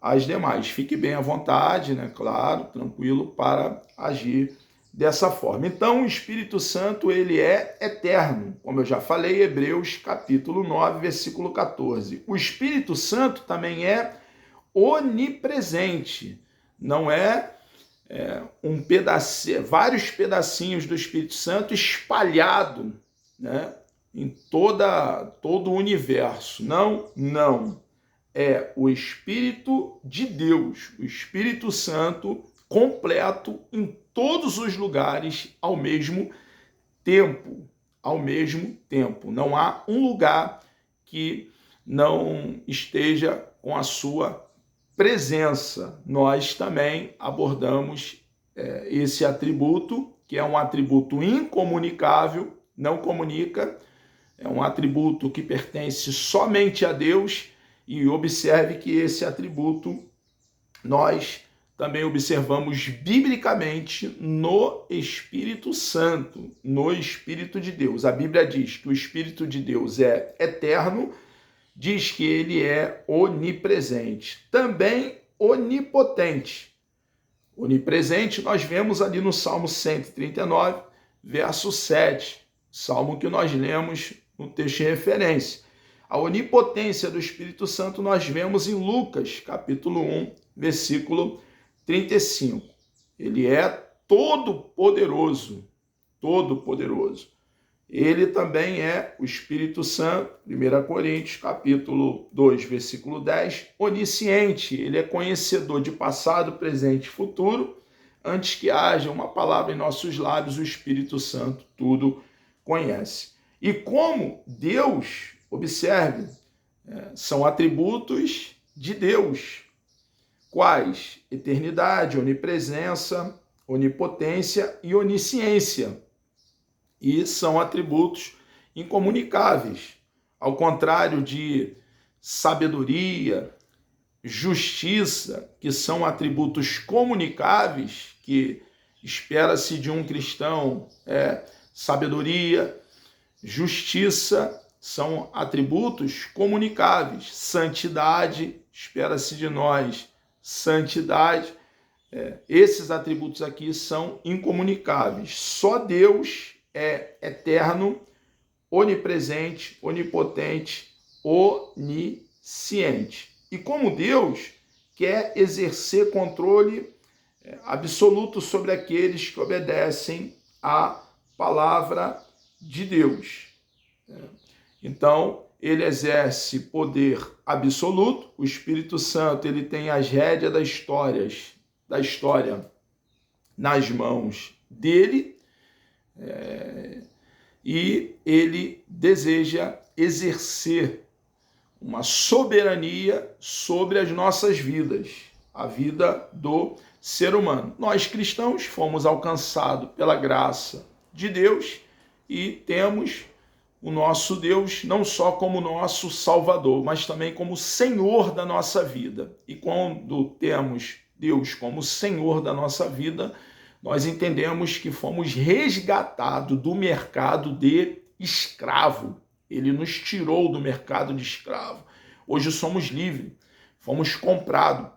as demais. Fique bem à vontade, né, claro, tranquilo, para agir dessa forma. Então, o Espírito Santo, ele é eterno, como eu já falei, Hebreus capítulo 9, versículo 14. O Espírito Santo também é onipresente, não é um pedacinho, vários pedacinhos do Espírito Santo espalhado, né, em todo o universo. Não. É o Espírito de Deus, o Espírito Santo completo em todos os lugares ao mesmo tempo. Não há um lugar que não esteja com a sua presença. Nós também abordamos esse atributo, que é um atributo incomunicável, não comunica, é um atributo que pertence somente a Deus. E observe que esse atributo nós também observamos biblicamente no Espírito Santo, no Espírito de Deus. A Bíblia diz que o Espírito de Deus é eterno, diz que ele é onipresente, também onipotente. Onipresente nós vemos ali no Salmo 139, verso 7, salmo que nós lemos no texto de referência. A onipotência do Espírito Santo nós vemos em Lucas, capítulo 1, versículo 35. Ele é todo-poderoso. Ele também é o Espírito Santo, 1 Coríntios, capítulo 2, versículo 10, onisciente. Ele é conhecedor de passado, presente e futuro. Antes que haja uma palavra em nossos lábios, o Espírito Santo tudo conhece. E como Deus... Observe, são atributos de Deus. Quais? Eternidade, onipresença, onipotência e onisciência. E são atributos incomunicáveis. Ao contrário de sabedoria, justiça, que são atributos comunicáveis, que espera-se de um cristão sabedoria, justiça, são atributos comunicáveis. Santidade, espera-se de nós santidade. Esses atributos aqui são incomunicáveis. Só Deus é eterno, onipresente, onipotente, onisciente. E como Deus quer exercer controle absoluto sobre aqueles que obedecem à palavra de Deus. Então, ele exerce poder absoluto. O Espírito Santo, ele tem as rédeas da história nas mãos dele, e ele deseja exercer uma soberania sobre as nossas vidas, a vida do ser humano. Nós cristãos fomos alcançados pela graça de Deus e temos o nosso Deus não só como nosso Salvador, mas também como Senhor da nossa vida. E quando temos Deus como Senhor da nossa vida, nós entendemos que fomos resgatados do mercado de escravo. Ele nos tirou do mercado de escravo. Hoje somos livres, fomos comprados.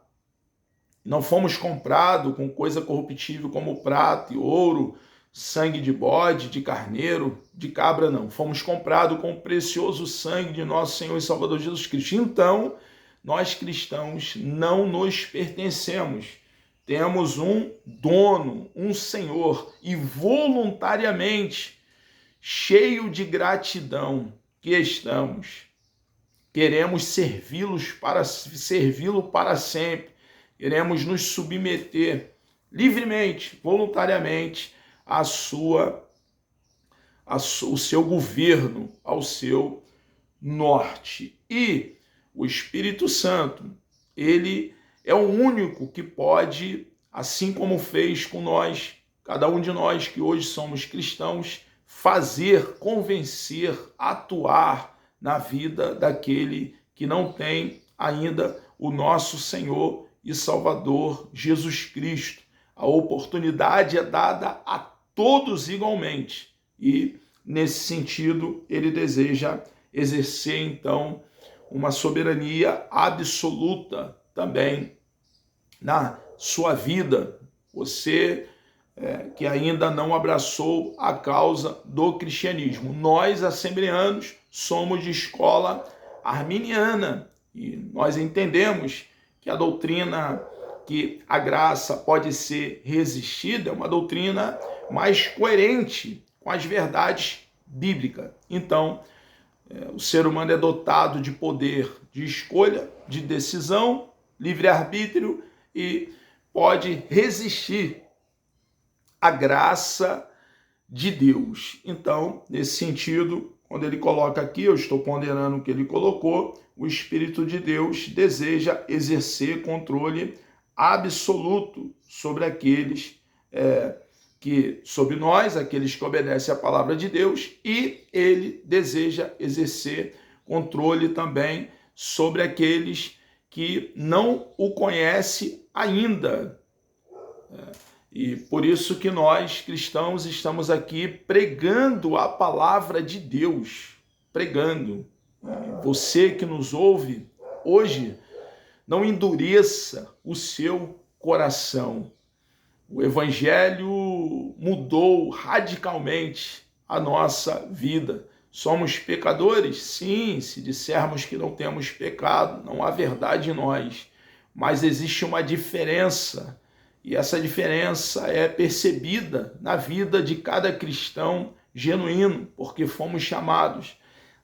Não fomos comprados com coisa corruptível como prata e ouro, sangue de bode, de carneiro, de cabra, não. Fomos comprados com o precioso sangue de nosso Senhor e Salvador Jesus Cristo. Então, nós cristãos não nos pertencemos. Temos um dono, um Senhor, e voluntariamente cheio de gratidão que estamos. Queremos servi-lo para sempre. Queremos nos submeter livremente, voluntariamente, o seu governo, ao seu norte. E o Espírito Santo, ele é o único que pode, assim como fez com nós, cada um de nós que hoje somos cristãos, fazer, convencer, atuar na vida daquele que não tem ainda o nosso Senhor e Salvador Jesus Cristo. A oportunidade é dada a todos igualmente e, nesse sentido, ele deseja exercer, então, uma soberania absoluta também na sua vida. Você que ainda não abraçou a causa do cristianismo. Nós, assembleanos, somos de escola arminiana e nós entendemos que a doutrina que a graça pode ser resistida é uma doutrina mais coerente com as verdades bíblicas. Então, o ser humano é dotado de poder de escolha, de decisão, livre-arbítrio e pode resistir à graça de Deus. Então, nesse sentido, quando ele coloca aqui, eu estou ponderando o que ele colocou, o Espírito de Deus deseja exercer controle absoluto sobre aqueles sobre nós, aqueles que obedecem à palavra de Deus, e ele deseja exercer controle também sobre aqueles que não o conhecem ainda. E por isso que nós, cristãos, estamos aqui pregando a palavra de Deus, pregando. Você que nos ouve hoje, não endureça o seu coração. O Evangelho mudou radicalmente a nossa vida. Somos pecadores? Sim, se dissermos que não temos pecado, não há verdade em nós. Mas existe uma diferença, e essa diferença é percebida na vida de cada cristão genuíno, porque fomos chamados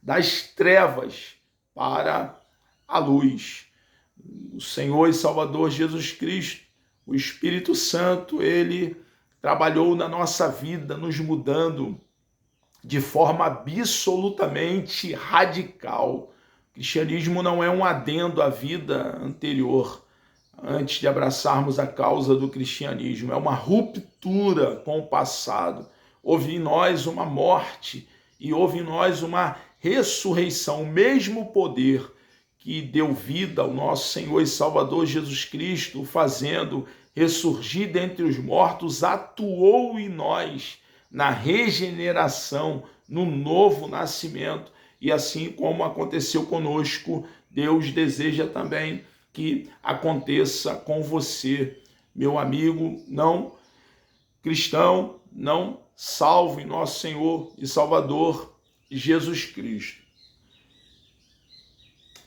das trevas para a luz. O Senhor e Salvador Jesus Cristo, o Espírito Santo, ele trabalhou na nossa vida, nos mudando de forma absolutamente radical. O cristianismo não é um adendo à vida anterior, antes de abraçarmos a causa do cristianismo. É uma ruptura com o passado. Houve em nós uma morte e houve em nós uma ressurreição. O mesmo poder que deu vida ao nosso Senhor e Salvador Jesus Cristo, fazendo ressurgir dentre os mortos, atuou em nós na regeneração, no novo nascimento. E assim como aconteceu conosco, Deus deseja também que aconteça com você, meu amigo não cristão, não salvo em nosso Senhor e Salvador Jesus Cristo.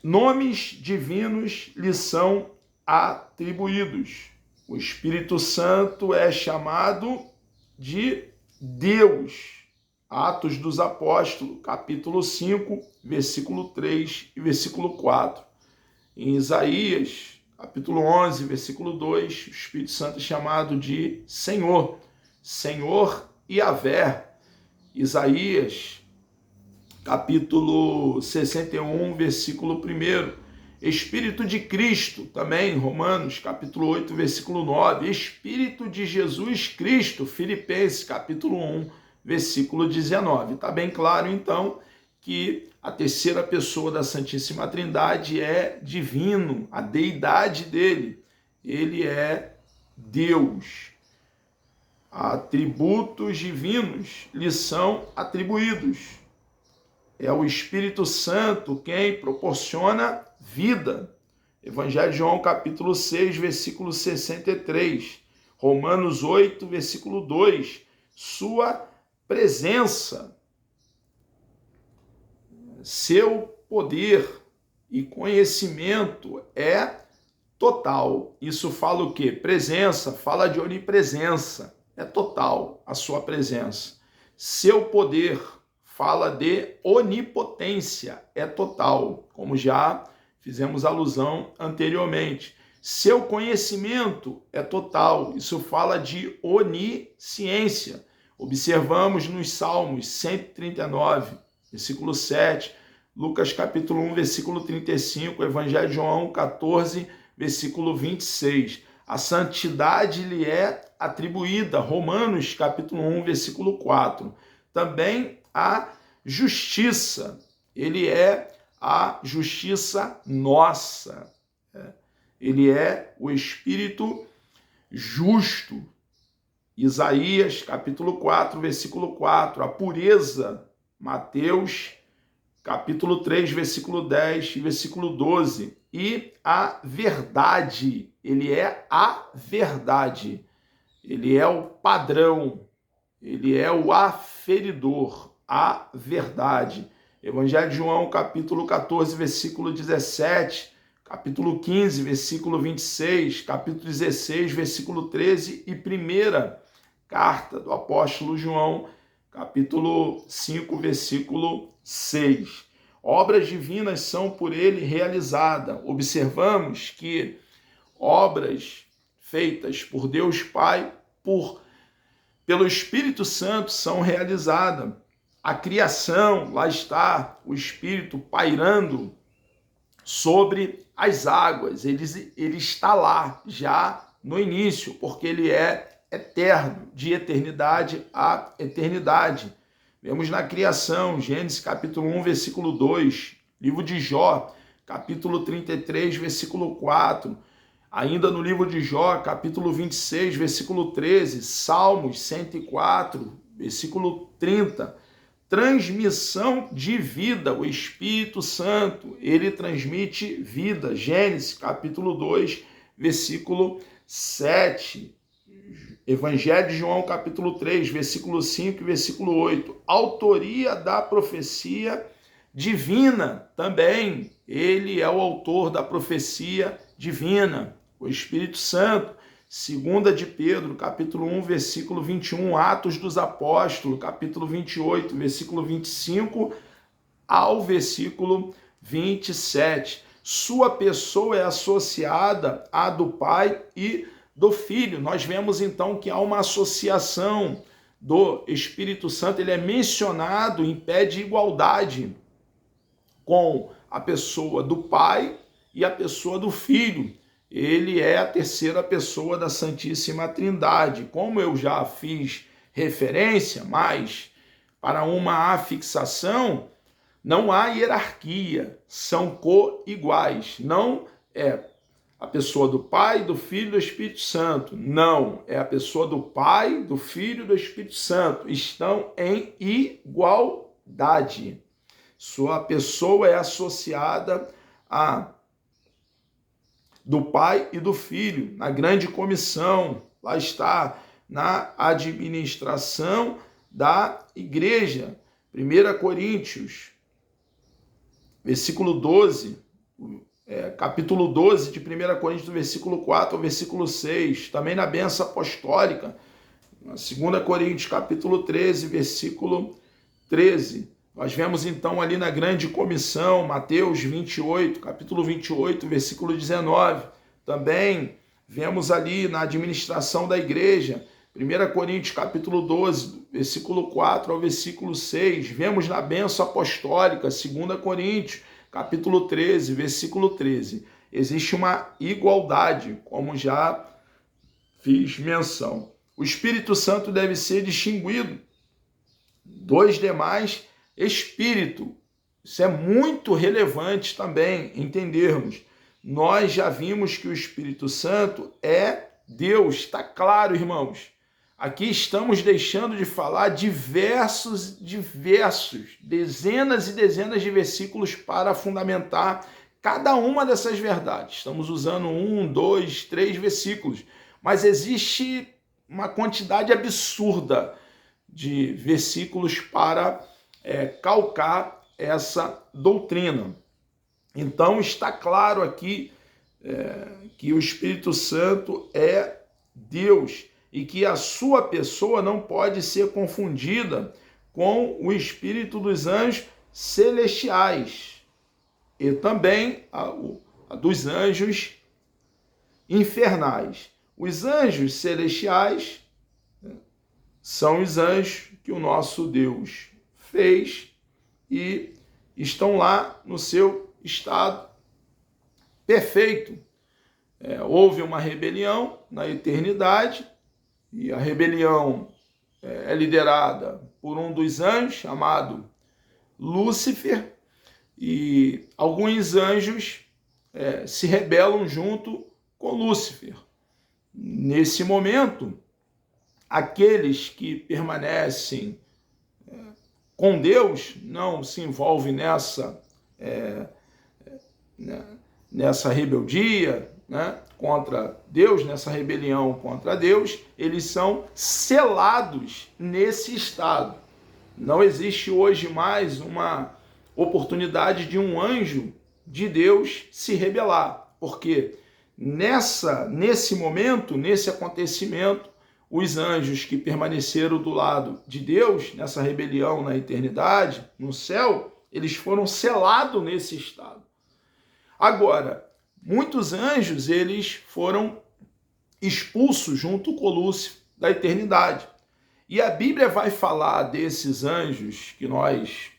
Nomes divinos lhe são atribuídos. O Espírito Santo é chamado de Deus. Atos dos Apóstolos, capítulo 5, versículo 3 e versículo 4. Em Isaías, capítulo 11, versículo 2, o Espírito Santo é chamado de Senhor, Senhor Yahvé. Isaías, capítulo 61, versículo 1. Espírito de Cristo, também, Romanos, capítulo 8, versículo 9. Espírito de Jesus Cristo, Filipenses, capítulo 1, versículo 19. Está bem claro, então, que a terceira pessoa da Santíssima Trindade é divino, a deidade dele. Ele é Deus. Atributos divinos lhe são atribuídos. É o Espírito Santo quem proporciona vida. Evangelho de João, capítulo 6, versículo 63. Romanos 8, versículo 2. Sua presença, seu poder e conhecimento é total. Isso fala o quê? Presença, fala de onipresença. É total a sua presença. Seu poder, fala de onipotência, é total, como já fizemos alusão anteriormente. Seu conhecimento é total, isso fala de onisciência. Observamos nos Salmos 139, versículo 7, Lucas capítulo 1, versículo 35, Evangelho de João 14, versículo 26. A santidade lhe é atribuída, Romanos capítulo 1, versículo 4. Também a justiça, ele é a justiça nossa. Ele é o Espírito justo. Isaías, capítulo 4, versículo 4. A pureza, Mateus, capítulo 3, versículo 10 e versículo 12. E a verdade, ele é a verdade. Ele é o padrão, ele é o aferidor, a verdade. Evangelho de João, capítulo 14, versículo 17, capítulo 15, versículo 26, capítulo 16, versículo 13 e primeira carta do apóstolo João, capítulo 5, versículo 6. Obras divinas são por ele realizadas. Observamos que obras feitas por Deus Pai, pelo Espírito Santo, são realizadas. A criação, lá está o Espírito pairando sobre as águas. Ele está lá já no início, porque ele é eterno, de eternidade a eternidade. Vemos na criação, Gênesis capítulo 1, versículo 2, livro de Jó, capítulo 33, versículo 4, ainda no livro de Jó, capítulo 26, versículo 13, Salmos 104, versículo 30, transmissão de vida, o Espírito Santo, ele transmite vida, Gênesis capítulo 2, versículo 7, Evangelho de João, capítulo 3, versículo 5 e versículo 8. Autoria da profecia divina também. Ele é o autor da profecia divina. O Espírito Santo. 2 de Pedro, capítulo 1, versículo 21. Atos dos Apóstolos, capítulo 28, versículo 25 ao versículo 27. Sua pessoa é associada à do Pai e do Filho. Nós vemos então que há uma associação do Espírito Santo, ele é mencionado em pé de igualdade com a pessoa do Pai e a pessoa do Filho. Ele é a terceira pessoa da Santíssima Trindade. Como eu já fiz referência, mas para uma afixação, não há hierarquia, são co-iguais. Não é a pessoa do Pai, do Filho e do Espírito Santo. Não, é a pessoa do Pai, do Filho e do Espírito Santo. Estão em igualdade. Sua pessoa é associada a do Pai e do Filho, na grande comissão. Lá está, na administração da igreja. 1 Coríntios, versículo 12, capítulo 12 de 1 Coríntios, do versículo 4 ao versículo 6, também na bênção apostólica, 2 Coríntios, capítulo 13, versículo 13. Nós vemos então ali na grande comissão, Mateus 28, capítulo 28, versículo 19. Também vemos ali na administração da igreja, 1 Coríntios, capítulo 12, versículo 4 ao versículo 6. Vemos na bênção apostólica, 2 Coríntios, capítulo 13, versículo 13. Existe uma igualdade, como já fiz menção. O Espírito Santo deve ser distinguido dos demais espíritos. Isso é muito relevante também entendermos. Nós já vimos que o Espírito Santo é Deus. Está claro, irmãos. Aqui estamos deixando de falar diversos, dezenas e dezenas de versículos para fundamentar cada uma dessas verdades. Estamos usando 1, 2, 3 versículos, mas existe uma quantidade absurda de versículos para calcar essa doutrina. Então está claro aqui que o Espírito Santo é Deus, e que a sua pessoa não pode ser confundida com o espírito dos anjos celestiais e também a dos anjos infernais. Os anjos celestiais são os anjos que o nosso Deus fez e estão lá no seu estado perfeito. Houve uma rebelião na eternidade e a rebelião é liderada por um dos anjos chamado Lúcifer, e alguns anjos se rebelam junto com Lúcifer. Nesse momento, aqueles que permanecem com Deus, não se envolvem nessa rebeldia, né, contra Deus, nessa rebelião contra Deus, eles são selados nesse estado. Não existe hoje mais uma oportunidade de um anjo de Deus se rebelar, porque nesse momento, nesse acontecimento, os anjos que permaneceram do lado de Deus, nessa rebelião na eternidade, no céu, eles foram selados nesse estado. Agora, muitos anjos, eles foram expulsos junto com Lúcifer da eternidade. E a Bíblia vai falar desses anjos, que nós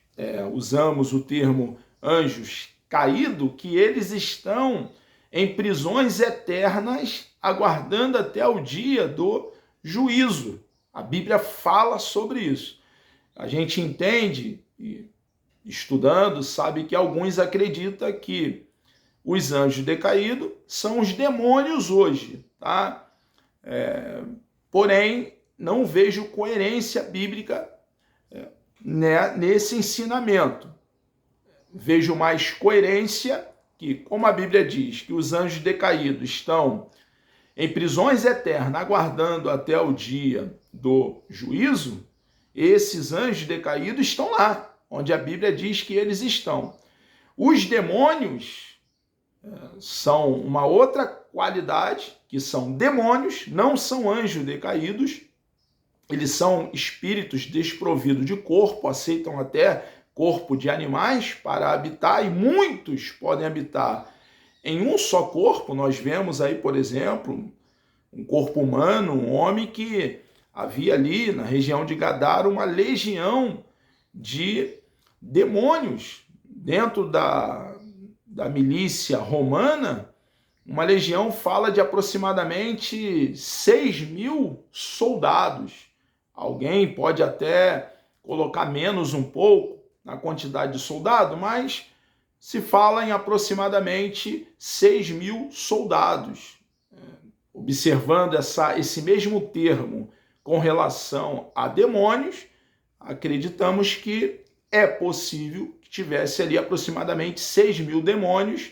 usamos o termo anjos caídos, que eles estão em prisões eternas, aguardando até o dia do juízo. A Bíblia fala sobre isso. A gente entende, estudando, sabe que alguns acreditam que os anjos decaídos são os demônios hoje, tá? Porém, não vejo coerência bíblica nesse ensinamento. Vejo mais coerência que, como a Bíblia diz, que os anjos decaídos estão em prisões eternas, aguardando até o dia do juízo, esses anjos decaídos estão lá, onde a Bíblia diz que eles estão. Os demônios são uma outra qualidade, que são demônios, não são anjos decaídos, eles são espíritos desprovidos de corpo, aceitam até corpo de animais para habitar, e muitos podem habitar em um só corpo. Nós vemos aí, por exemplo, um corpo humano, um homem que havia ali na região de Gadara uma legião de demônios dentro da milícia romana. Uma legião fala de aproximadamente 6.000 soldados. Alguém pode até colocar menos um pouco na quantidade de soldado, mas se fala em aproximadamente 6.000 soldados. Observando esse mesmo termo com relação a demônios, acreditamos que é possível que tivesse ali aproximadamente 6.000 demônios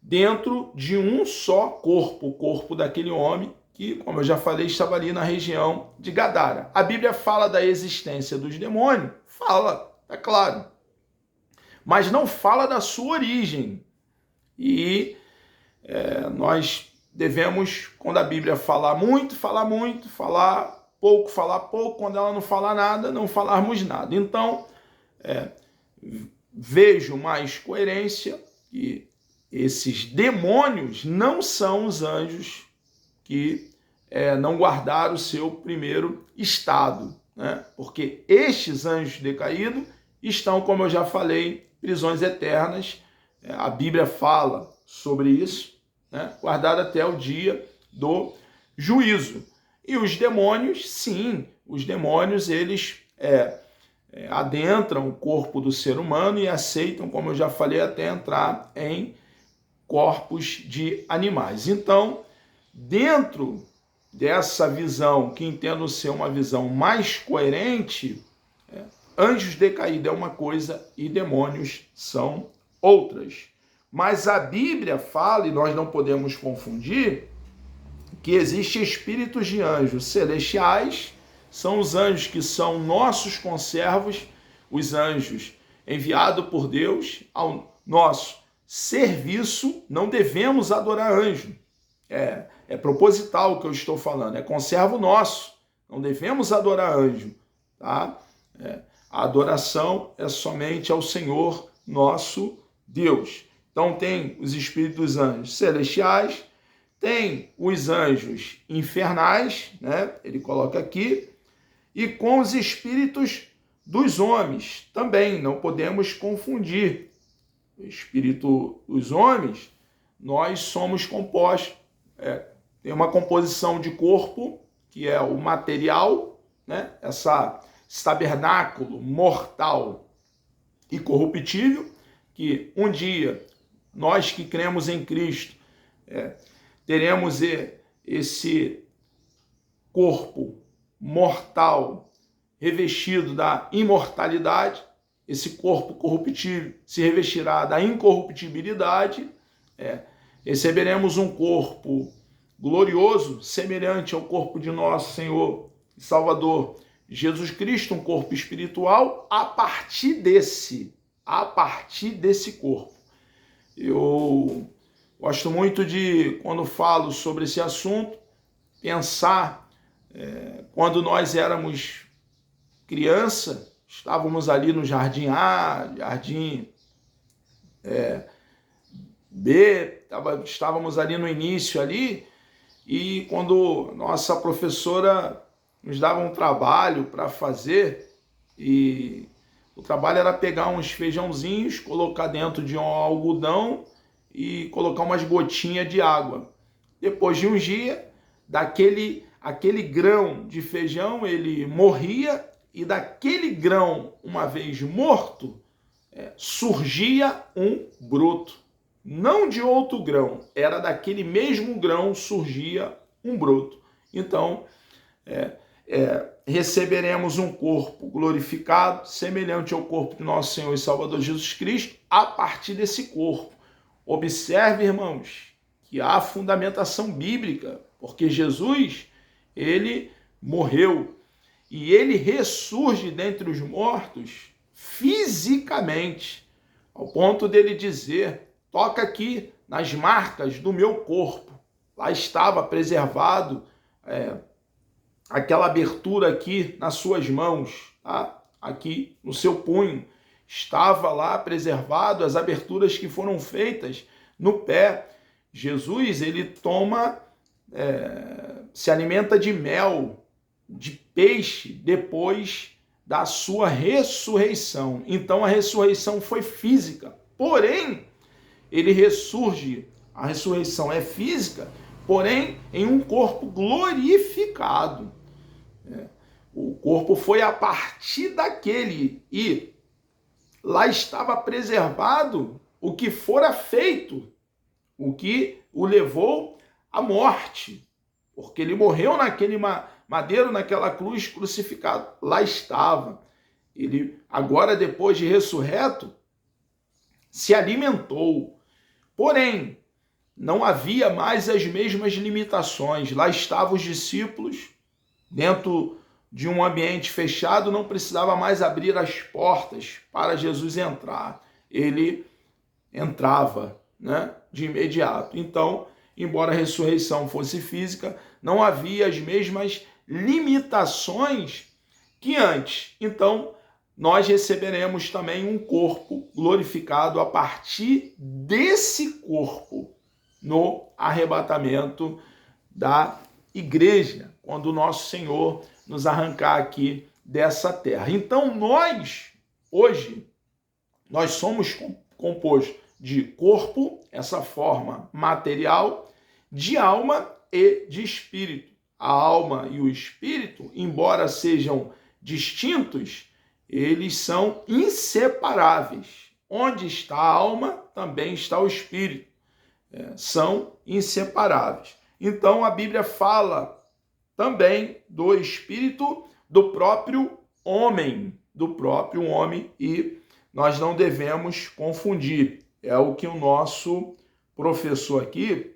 dentro de um só corpo, o corpo daquele homem que, como eu já falei, estava ali na região de Gadara. A Bíblia fala da existência dos demônios? Fala, é claro. Mas não fala da sua origem. E nós devemos, quando a Bíblia falar muito, falar pouco, quando ela não falar nada, não falarmos nada. Então, vejo mais coerência que esses demônios não são os anjos que não guardaram o seu primeiro estado, né? Porque estes anjos decaídos estão, como eu já falei, prisões eternas. A Bíblia fala sobre isso, né? Guardado até o dia do juízo. E os demônios, sim, os demônios, eles adentram o corpo do ser humano e aceitam, como eu já falei, até entrar em corpos de animais. Então, dentro dessa visão, que entendo ser uma visão mais coerente, anjos decaídos é uma coisa e demônios são outras. Mas a Bíblia fala, e nós não podemos confundir, que existem espíritos de anjos celestiais, são os anjos que são nossos conservos, os anjos enviados por Deus ao nosso serviço. Não devemos adorar anjo. É proposital o que eu estou falando, é conservo nosso. Não devemos adorar anjo, tá? A adoração é somente ao Senhor nosso Deus. Então tem os espíritos dos anjos celestiais, tem os anjos infernais, né? Ele coloca aqui, e com os espíritos dos homens também, não podemos confundir. O espírito dos homens, nós somos compostos, tem uma composição de corpo, que é o material, né? Esse tabernáculo mortal e corruptível, que um dia nós que cremos em Cristo teremos esse corpo mortal revestido da imortalidade, esse corpo corruptível se revestirá da incorruptibilidade, receberemos um corpo glorioso, semelhante ao corpo de nosso Senhor e Salvador Jesus Cristo, um corpo espiritual, a partir desse corpo. Eu gosto muito de, quando falo sobre esse assunto, pensar quando nós éramos criança, estávamos ali no jardim A, jardim B, estávamos ali no início ali, e quando nossa professora nos dava um trabalho para fazer, e o trabalho era pegar uns feijãozinhos, colocar dentro de um algodão e colocar umas gotinhas de água. Depois de um dia, aquele grão de feijão, ele morria, e daquele grão, uma vez morto, surgia um broto. Não de outro grão, era daquele mesmo grão surgia um broto. Então, receberemos um corpo glorificado, semelhante ao corpo de nosso Senhor e Salvador Jesus Cristo, a partir desse corpo. Observe, irmãos, que há fundamentação bíblica, porque Jesus, ele morreu e ele ressurge dentre os mortos fisicamente, ao ponto dele dizer: toca aqui nas marcas do meu corpo. Lá estava preservado aquela abertura aqui nas suas mãos, tá? Aqui no seu punho. Estava lá preservado as aberturas que foram feitas no pé. Jesus, ele toma, se alimenta de mel, de peixe, depois da sua ressurreição. Então a ressurreição foi física, porém, ele ressurge, a ressurreição é física, porém em um corpo glorificado. O corpo foi a partir daquele, e lá estava preservado o que fora feito, o que o levou à morte, porque ele morreu naquele madeiro, naquela cruz, crucificado. Lá estava. Ele, agora, depois de ressurreto, se alimentou. Porém, não havia mais as mesmas limitações. Lá estavam os discípulos, dentro de um ambiente fechado, não precisava mais abrir as portas para Jesus entrar. Ele entrava, né, de imediato. Então, embora a ressurreição fosse física, não havia as mesmas limitações que antes. Então, nós receberemos também um corpo glorificado a partir desse corpo no arrebatamento da igreja, quando o nosso Senhor nos arrancar aqui dessa terra. Então, nós, hoje, nós somos compostos de corpo, essa forma material, de alma e de espírito. A alma e o espírito, embora sejam distintos, eles são inseparáveis. Onde está a alma, também está o espírito. São inseparáveis. Então, a Bíblia fala também do espírito do próprio homem, e nós não devemos confundir. É o que o nosso professor aqui,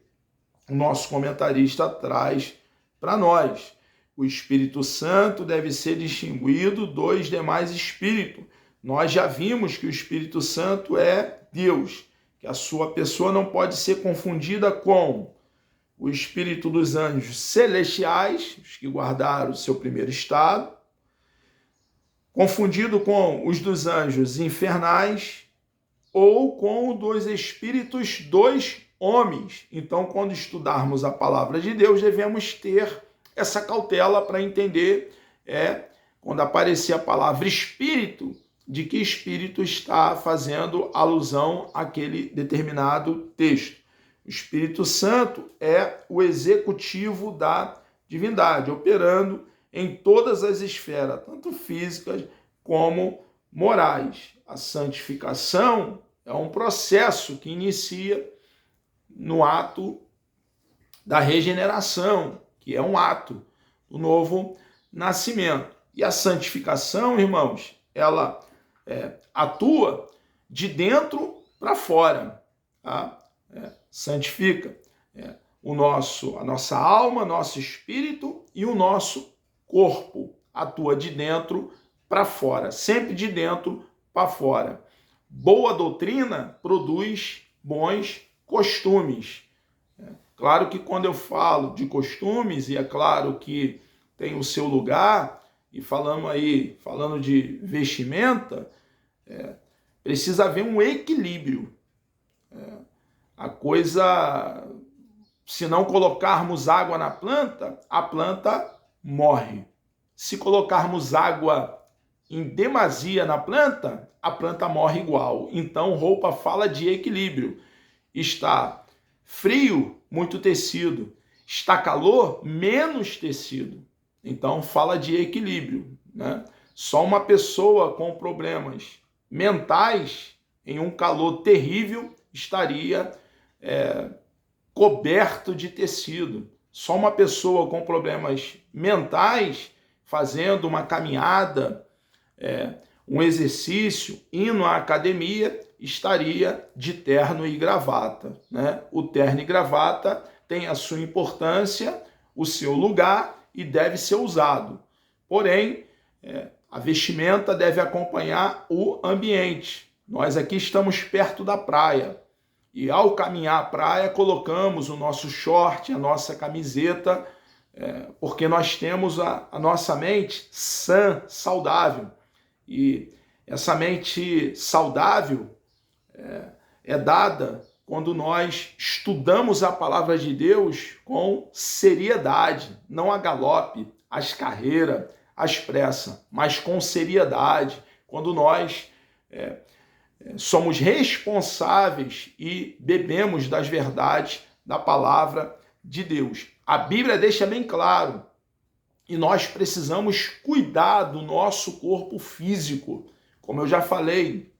o nosso comentarista, traz para nós. O Espírito Santo deve ser distinguido dos demais espíritos. Nós já vimos que o Espírito Santo é Deus, que a sua pessoa não pode ser confundida com o espírito dos anjos celestiais, os que guardaram o seu primeiro estado, confundido com os dos anjos infernais ou com o dos espíritos dos homens. Então, quando estudarmos a palavra de Deus, devemos ter essa cautela para entender, quando aparecer a palavra espírito, de que espírito está fazendo alusão àquele determinado texto. O Espírito Santo é o executivo da divindade, operando em todas as esferas, tanto físicas como morais. A santificação é um processo que inicia no ato da regeneração, que é um ato do novo nascimento. E a santificação, irmãos, ela atua de dentro para fora, tá? Santifica a nossa alma, nosso espírito e o nosso corpo. Atua de dentro para fora, sempre de dentro para fora. Boa doutrina produz bons costumes. Claro que quando eu falo de costumes, e é claro que tem o seu lugar, e falando de vestimenta, precisa haver um equilíbrio. A coisa, se não colocarmos água na planta, a planta morre. Se colocarmos água em demasia na planta, a planta morre igual. Então, roupa fala de equilíbrio. Está frio, muito tecido. Está calor, menos tecido. Então, fala de equilíbrio, né? Só uma pessoa com problemas mentais, em um calor terrível, estaria coberto de tecido. Só uma pessoa com problemas mentais, fazendo uma caminhada, um exercício, indo à academia, estaria de terno e gravata, né? O terno e gravata tem a sua importância, o seu lugar e deve ser usado. Porém, a vestimenta deve acompanhar o ambiente. Nós aqui estamos perto da praia e ao caminhar à praia colocamos o nosso short, a nossa camiseta, porque nós temos a nossa mente sã, saudável. E essa mente saudável é dada quando nós estudamos a palavra de Deus com seriedade, não a galope, às carreiras, às pressas, mas com seriedade, quando nós somos responsáveis e bebemos das verdades da palavra de Deus. A Bíblia deixa bem claro, e nós precisamos cuidar do nosso corpo físico. Como eu já falei,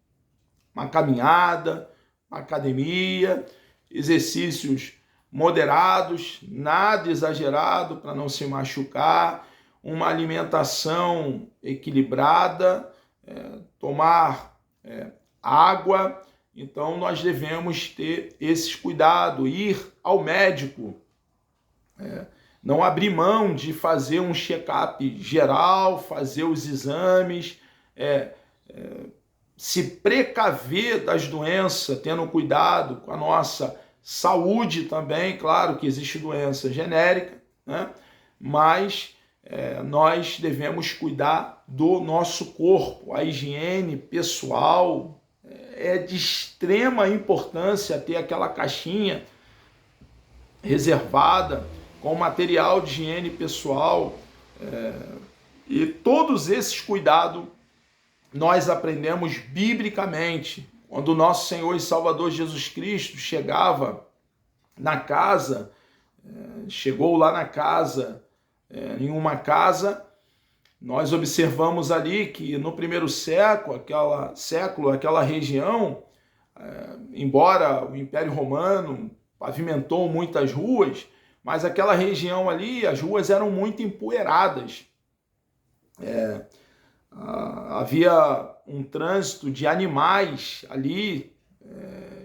uma caminhada, uma academia, exercícios moderados, nada exagerado para não se machucar, uma alimentação equilibrada, tomar água. Então nós devemos ter esses cuidados, ir ao médico, não abrir mão de fazer um check-up geral, fazer os exames, se precaver das doenças, tendo cuidado com a nossa saúde também. Claro que existe doença genérica, né? Mas nós devemos cuidar do nosso corpo. A higiene pessoal é de extrema importância, ter aquela caixinha reservada com material de higiene pessoal, e todos esses cuidados nós aprendemos biblicamente. Quando o nosso Senhor e Salvador Jesus Cristo chegava na casa, chegou lá na casa, em uma casa, nós observamos ali que no primeiro século, aquela região, embora o Império Romano pavimentou muitas ruas, mas aquela região ali, as ruas eram muito empoeiradas. Havia um trânsito de animais ali,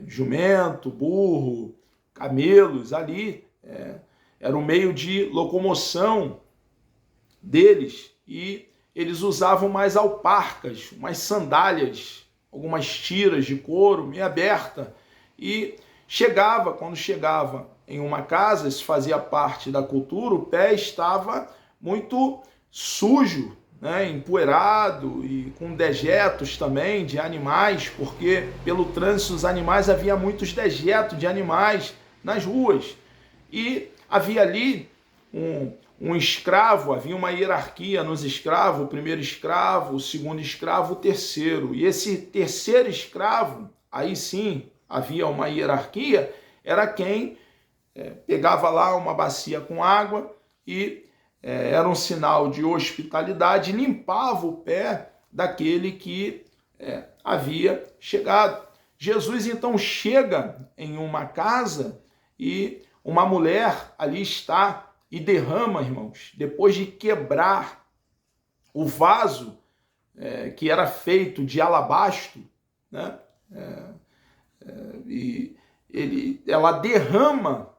jumento, burro, camelos ali, era um meio de locomoção deles, e eles usavam mais alparcas, umas sandálias, algumas tiras de couro meio aberta, e quando chegava em uma casa, isso fazia parte da cultura, o pé estava muito sujo, né, empoeirado e com dejetos também de animais, porque pelo trânsito dos animais havia muitos dejetos de animais nas ruas. E havia ali um escravo, havia uma hierarquia nos escravos, o primeiro escravo, o segundo escravo, o terceiro. E esse terceiro escravo, aí sim havia uma hierarquia, era quem pegava lá uma bacia com água e era um sinal de hospitalidade, limpava o pé daquele que havia chegado. Jesus então chega em uma casa e uma mulher ali está e derrama, irmãos, depois de quebrar o vaso que era feito de alabastro, né? Ela derrama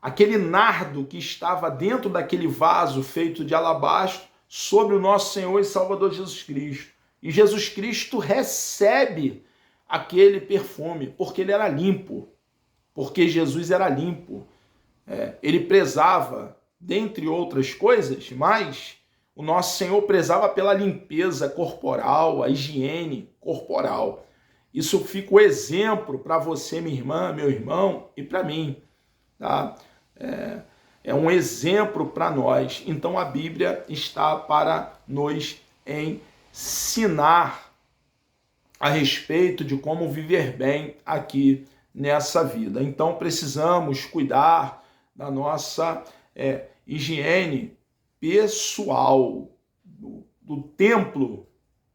aquele nardo que estava dentro daquele vaso feito de alabastro sobre o nosso Senhor e Salvador Jesus Cristo. E Jesus Cristo recebe aquele perfume, porque ele era limpo, porque Jesus era limpo. Ele prezava, dentre outras coisas, mas o nosso Senhor prezava pela limpeza corporal, a higiene corporal. Isso fica o exemplo para você, minha irmã, meu irmão, e para mim. Tá? É um exemplo para nós. Então a Bíblia está para nos ensinar a respeito de como viver bem aqui nessa vida. Então precisamos cuidar da nossa higiene pessoal, do templo.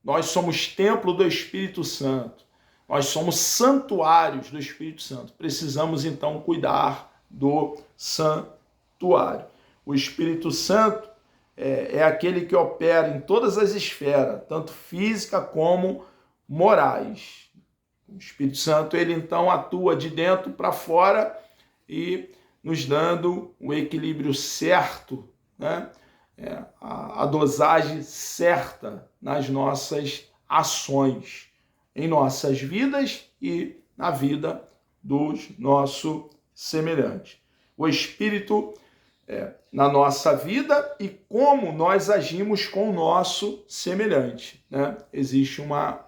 Nós somos templo do Espírito Santo. Nós somos santuários do Espírito Santo. Precisamos então cuidar do santuário. O Espírito Santo é aquele que opera em todas as esferas, tanto física como morais. O Espírito Santo, ele então atua de dentro para fora e nos dando o equilíbrio certo, né? A dosagem certa nas nossas ações, em nossas vidas e na vida dos nossos semelhantes. O Espírito na nossa vida e como nós agimos com o nosso semelhante, né? Existe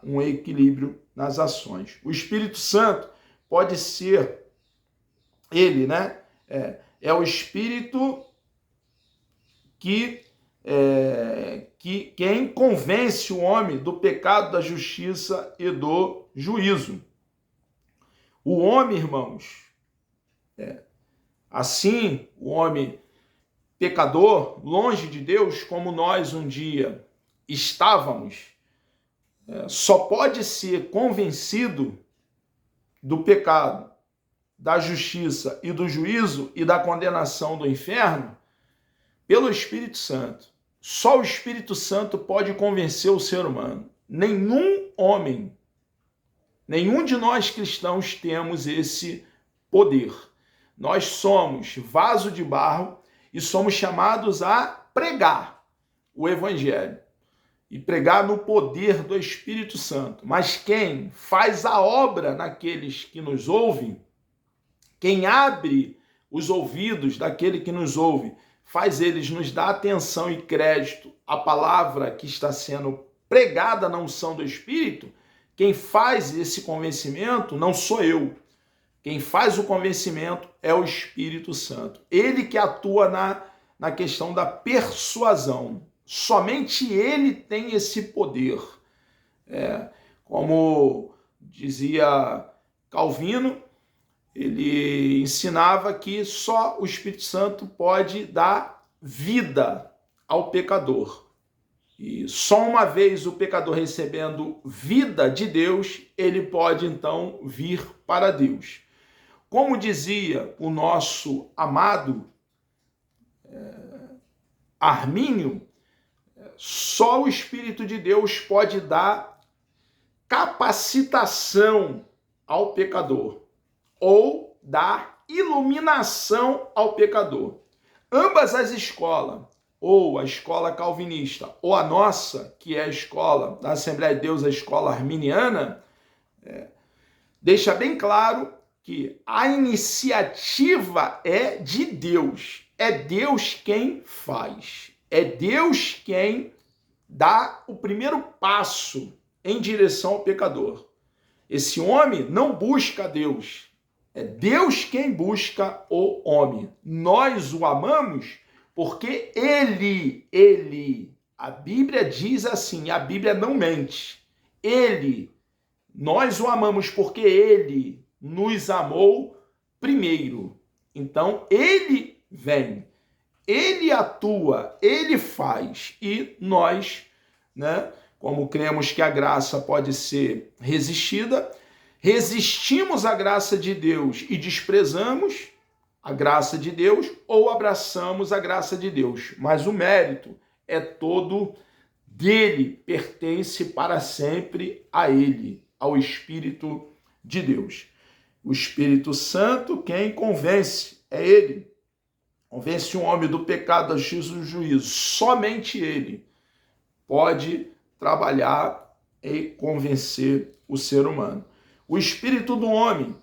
um equilíbrio nas ações. O Espírito Santo pode ser, ele, né? É o Espírito quem convence o homem do pecado, da justiça e do juízo. O homem, irmãos, assim, o homem pecador, longe de Deus, como nós um dia estávamos, só pode ser convencido do pecado, da justiça e do juízo e da condenação do inferno pelo Espírito Santo. Só o Espírito Santo pode convencer o ser humano. Nenhum homem, nenhum de nós cristãos temos esse poder. Nós somos vaso de barro e somos chamados a pregar o Evangelho e pregar no poder do Espírito Santo. Mas quem faz a obra naqueles que nos ouvem, quem abre os ouvidos daquele que nos ouve, faz eles nos dar atenção e crédito à palavra que está sendo pregada na unção do Espírito, quem faz esse convencimento não sou eu. Quem faz o convencimento é o Espírito Santo. Ele que atua na questão da persuasão. Somente ele tem esse poder. Como dizia Calvino, ele ensinava que só o Espírito Santo pode dar vida ao pecador. E só uma vez o pecador recebendo vida de Deus, ele pode então vir para Deus. Como dizia o nosso amado Armínio, só o Espírito de Deus pode dar capacitação ao pecador ou dar iluminação ao pecador. Ambas as escolas, ou a escola calvinista, ou a nossa, que é a escola da Assembleia de Deus, a escola arminiana, deixa bem claro que a iniciativa é de Deus. É Deus quem faz. É Deus quem dá o primeiro passo em direção ao pecador. Esse homem não busca Deus. É Deus quem busca o homem. Nós o amamos porque a Bíblia diz assim, a Bíblia não mente. Nós o amamos porque ele nos amou primeiro. Então, ele vem, ele atua, ele faz. E nós, né, como cremos que a graça pode ser resistida, resistimos à graça de Deus e desprezamos a graça de Deus ou abraçamos a graça de Deus. Mas o mérito é todo dele, pertence para sempre a ele, ao Espírito de Deus. O Espírito Santo, quem convence, é ele. Convence um homem do pecado, da justiça e do juízo. Somente ele pode trabalhar e convencer o ser humano. O espírito do homem,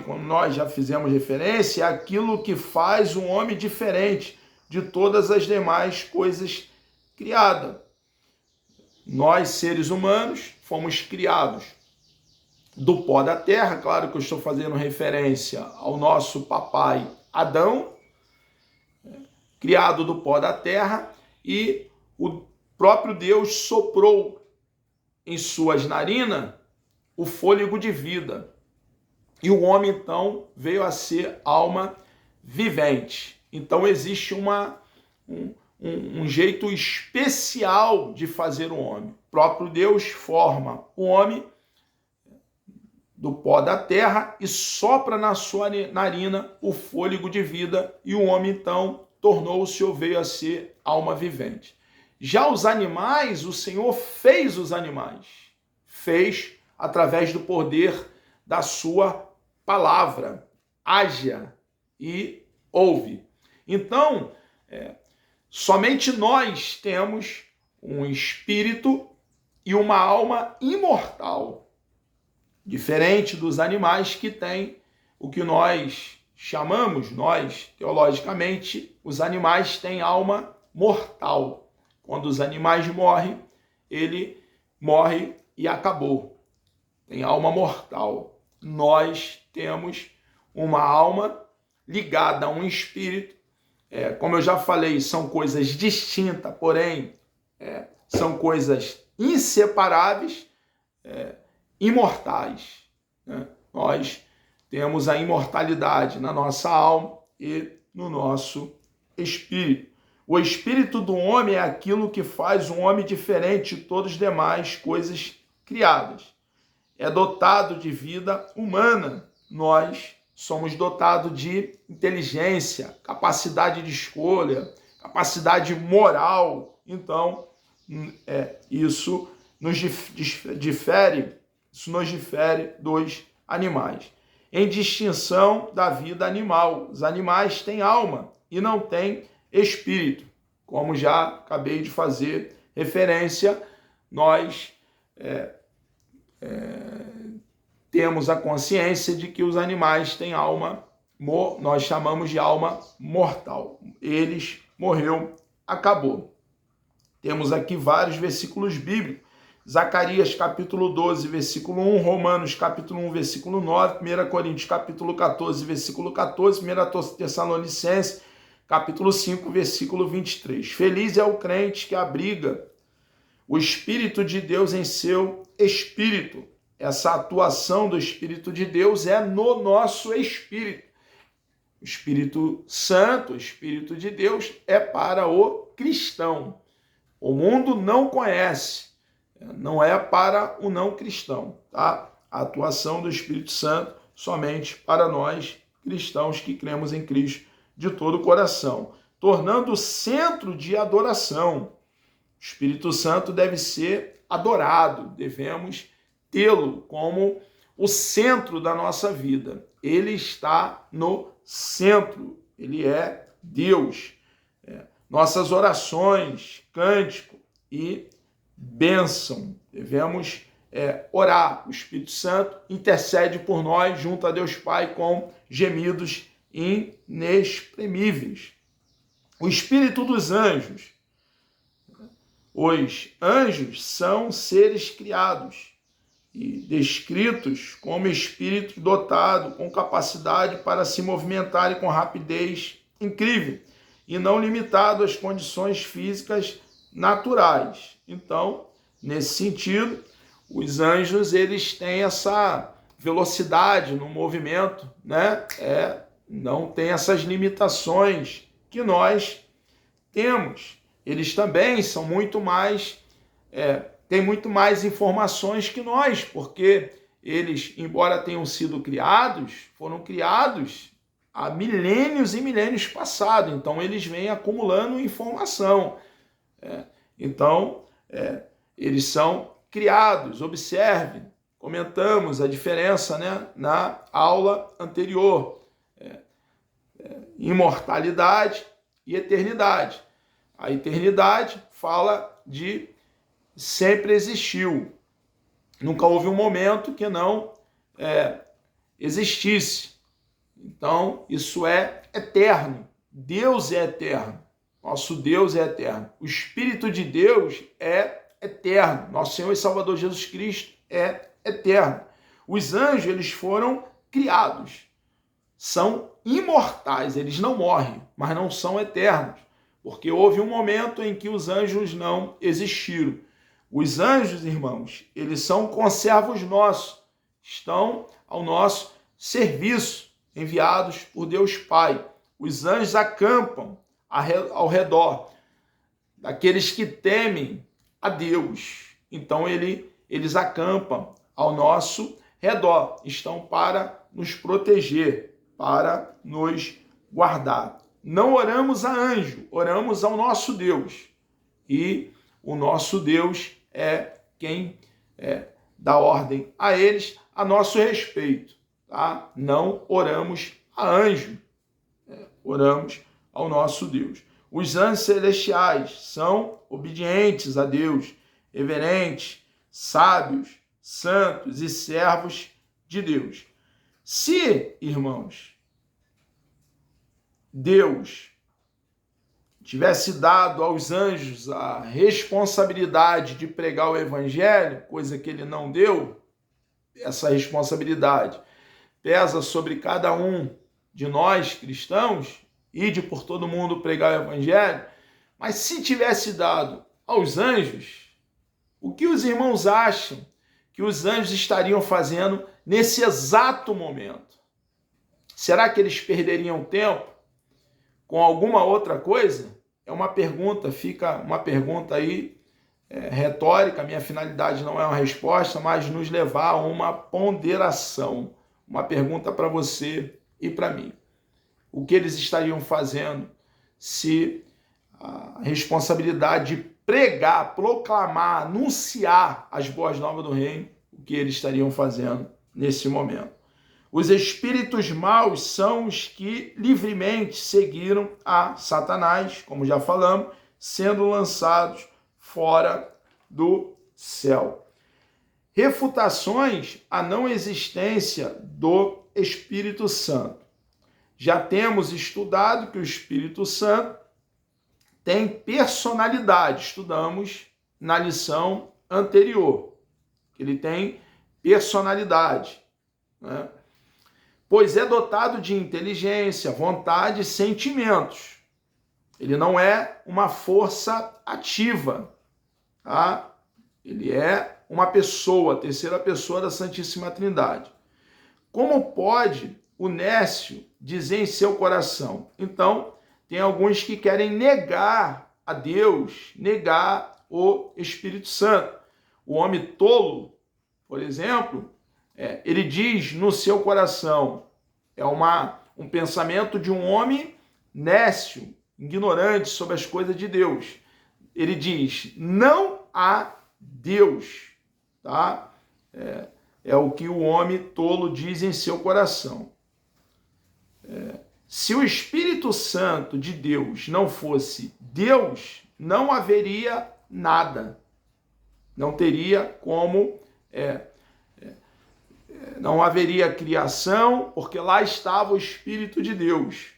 como nós já fizemos referência, é aquilo que faz um homem diferente de todas as demais coisas criadas. Nós, seres humanos, fomos criados do pó da terra. Claro que eu estou fazendo referência ao nosso papai Adão, criado do pó da terra, e o próprio Deus soprou em suas narinas o fôlego de vida. E o homem, então, veio a ser alma vivente. Então, existe um jeito especial de fazer o homem. O próprio Deus forma o homem do pó da terra e sopra na sua narina o fôlego de vida, e o homem, então, tornou-se ou veio a ser alma vivente. Já os animais, o Senhor fez os animais. Fez através do poder da sua palavra. Haja e ouve. Então, somente nós temos um espírito e uma alma imortal, diferente dos animais que têm o que nós chamamos, teologicamente, os animais têm alma mortal. Quando os animais morrem, ele morre e acabou. Tem alma mortal. Nós temos uma alma ligada a um espírito. Como eu já falei, são coisas distintas, porém, são coisas inseparáveis, imortais. Né? Nós temos a imortalidade na nossa alma e no nosso espírito. O espírito do homem é aquilo que faz um homem diferente de todas as demais coisas criadas. É dotado de vida humana. Nós somos dotados de inteligência, capacidade de escolha, capacidade moral. Então, isso nos difere dos animais. Em distinção da vida animal, os animais têm alma e não têm espírito. Como já acabei de fazer referência, nós temos a consciência de que os animais têm alma, nós chamamos de alma mortal. Eles morreu, acabou. Temos aqui vários versículos bíblicos. Zacarias capítulo 12, versículo 1, Romanos capítulo 1, versículo 9, 1 Coríntios capítulo 14, versículo 14, 1 Tessalonicenses capítulo 5, versículo 23. Feliz é o crente que abriga o Espírito de Deus em seu espírito. Essa atuação do Espírito de Deus é no nosso espírito. O Espírito Santo, o Espírito de Deus, é para o cristão. O mundo não conhece, não é para o não cristão, tá? A atuação do Espírito Santo somente para nós cristãos que cremos em Cristo de todo o coração, tornando o centro de adoração. O Espírito Santo deve ser adorado, devemos tê-lo como o centro da nossa vida. Ele está no centro, ele é Deus. Nossas orações, cântico e bênção, devemos orar. O Espírito Santo intercede por nós junto a Deus Pai com gemidos inexprimíveis. O Espírito dos anjos Os anjos são seres criados e descritos como espíritos dotados com capacidade para se movimentarem com rapidez incrível e não limitado às condições físicas naturais. Então, nesse sentido, os anjos eles têm essa velocidade no movimento, né? Não tem essas limitações que nós temos. Eles também são muito mais, têm muito mais informações que nós, porque eles, embora tenham sido criados, foram criados há milênios e milênios passados. Então, eles vêm acumulando informação. Então, eles são criados. Observe, comentamos a diferença, né, na aula anterior. Imortalidade e eternidade. A eternidade fala de sempre existiu. Nunca houve um momento que não existisse. Então, isso é eterno. Deus é eterno. Nosso Deus é eterno. O Espírito de Deus é eterno. Nosso Senhor e Salvador Jesus Cristo é eterno. Os anjos, eles foram criados. São imortais. Eles não morrem, mas não são eternos. Porque houve um momento em que os anjos não existiram. Os anjos, irmãos, eles são conservos nossos. Estão ao nosso serviço, enviados por Deus Pai. Os anjos acampam ao redor daqueles que temem a Deus. Então, eles acampam ao nosso redor. Estão para nos proteger, para nos guardar. Não oramos a anjo, oramos ao nosso Deus. E o nosso Deus é quem dá ordem a eles a nosso respeito. Tá? Não oramos a anjo, oramos ao nosso Deus. Os anjos celestiais são obedientes a Deus, reverentes, sábios, santos e servos de Deus. Se, irmãos, Deus tivesse dado aos anjos a responsabilidade de pregar o evangelho, coisa que ele não deu, essa responsabilidade pesa sobre cada um de nós cristãos, ide por todo mundo pregar o evangelho, mas se tivesse dado aos anjos, o que os irmãos acham que os anjos estariam fazendo nesse exato momento? Será que eles perderiam tempo com alguma outra coisa? É uma pergunta, fica uma pergunta aí retórica. Minha finalidade não é uma resposta, mas nos levar a uma ponderação. Uma pergunta para você e para mim. O que eles estariam fazendo se a responsabilidade de pregar, proclamar, anunciar as boas novas do reino, o que eles estariam fazendo nesse momento? Os espíritos maus são os que livremente seguiram a Satanás, como já falamos, sendo lançados fora do céu. Refutações à não existência do Espírito Santo. Já temos estudado que o Espírito Santo tem personalidade. Estudamos na lição anterior. Ele tem personalidade, né? Pois é dotado de inteligência, vontade e sentimentos. Ele não é uma força ativa, tá? Ele é uma pessoa, a terceira pessoa da Santíssima Trindade. Como pode o nécio dizer em seu coração? Então, tem alguns que querem negar a Deus, negar o Espírito Santo. O homem tolo, por exemplo, ele diz no seu coração, um pensamento de um homem nécio, ignorante sobre as coisas de Deus. Ele diz, não há Deus, tá? É o que o homem tolo diz em seu coração. Se o Espírito Santo de Deus não fosse Deus, não haveria nada. Não teria como... não haveria criação, porque lá estava o Espírito de Deus,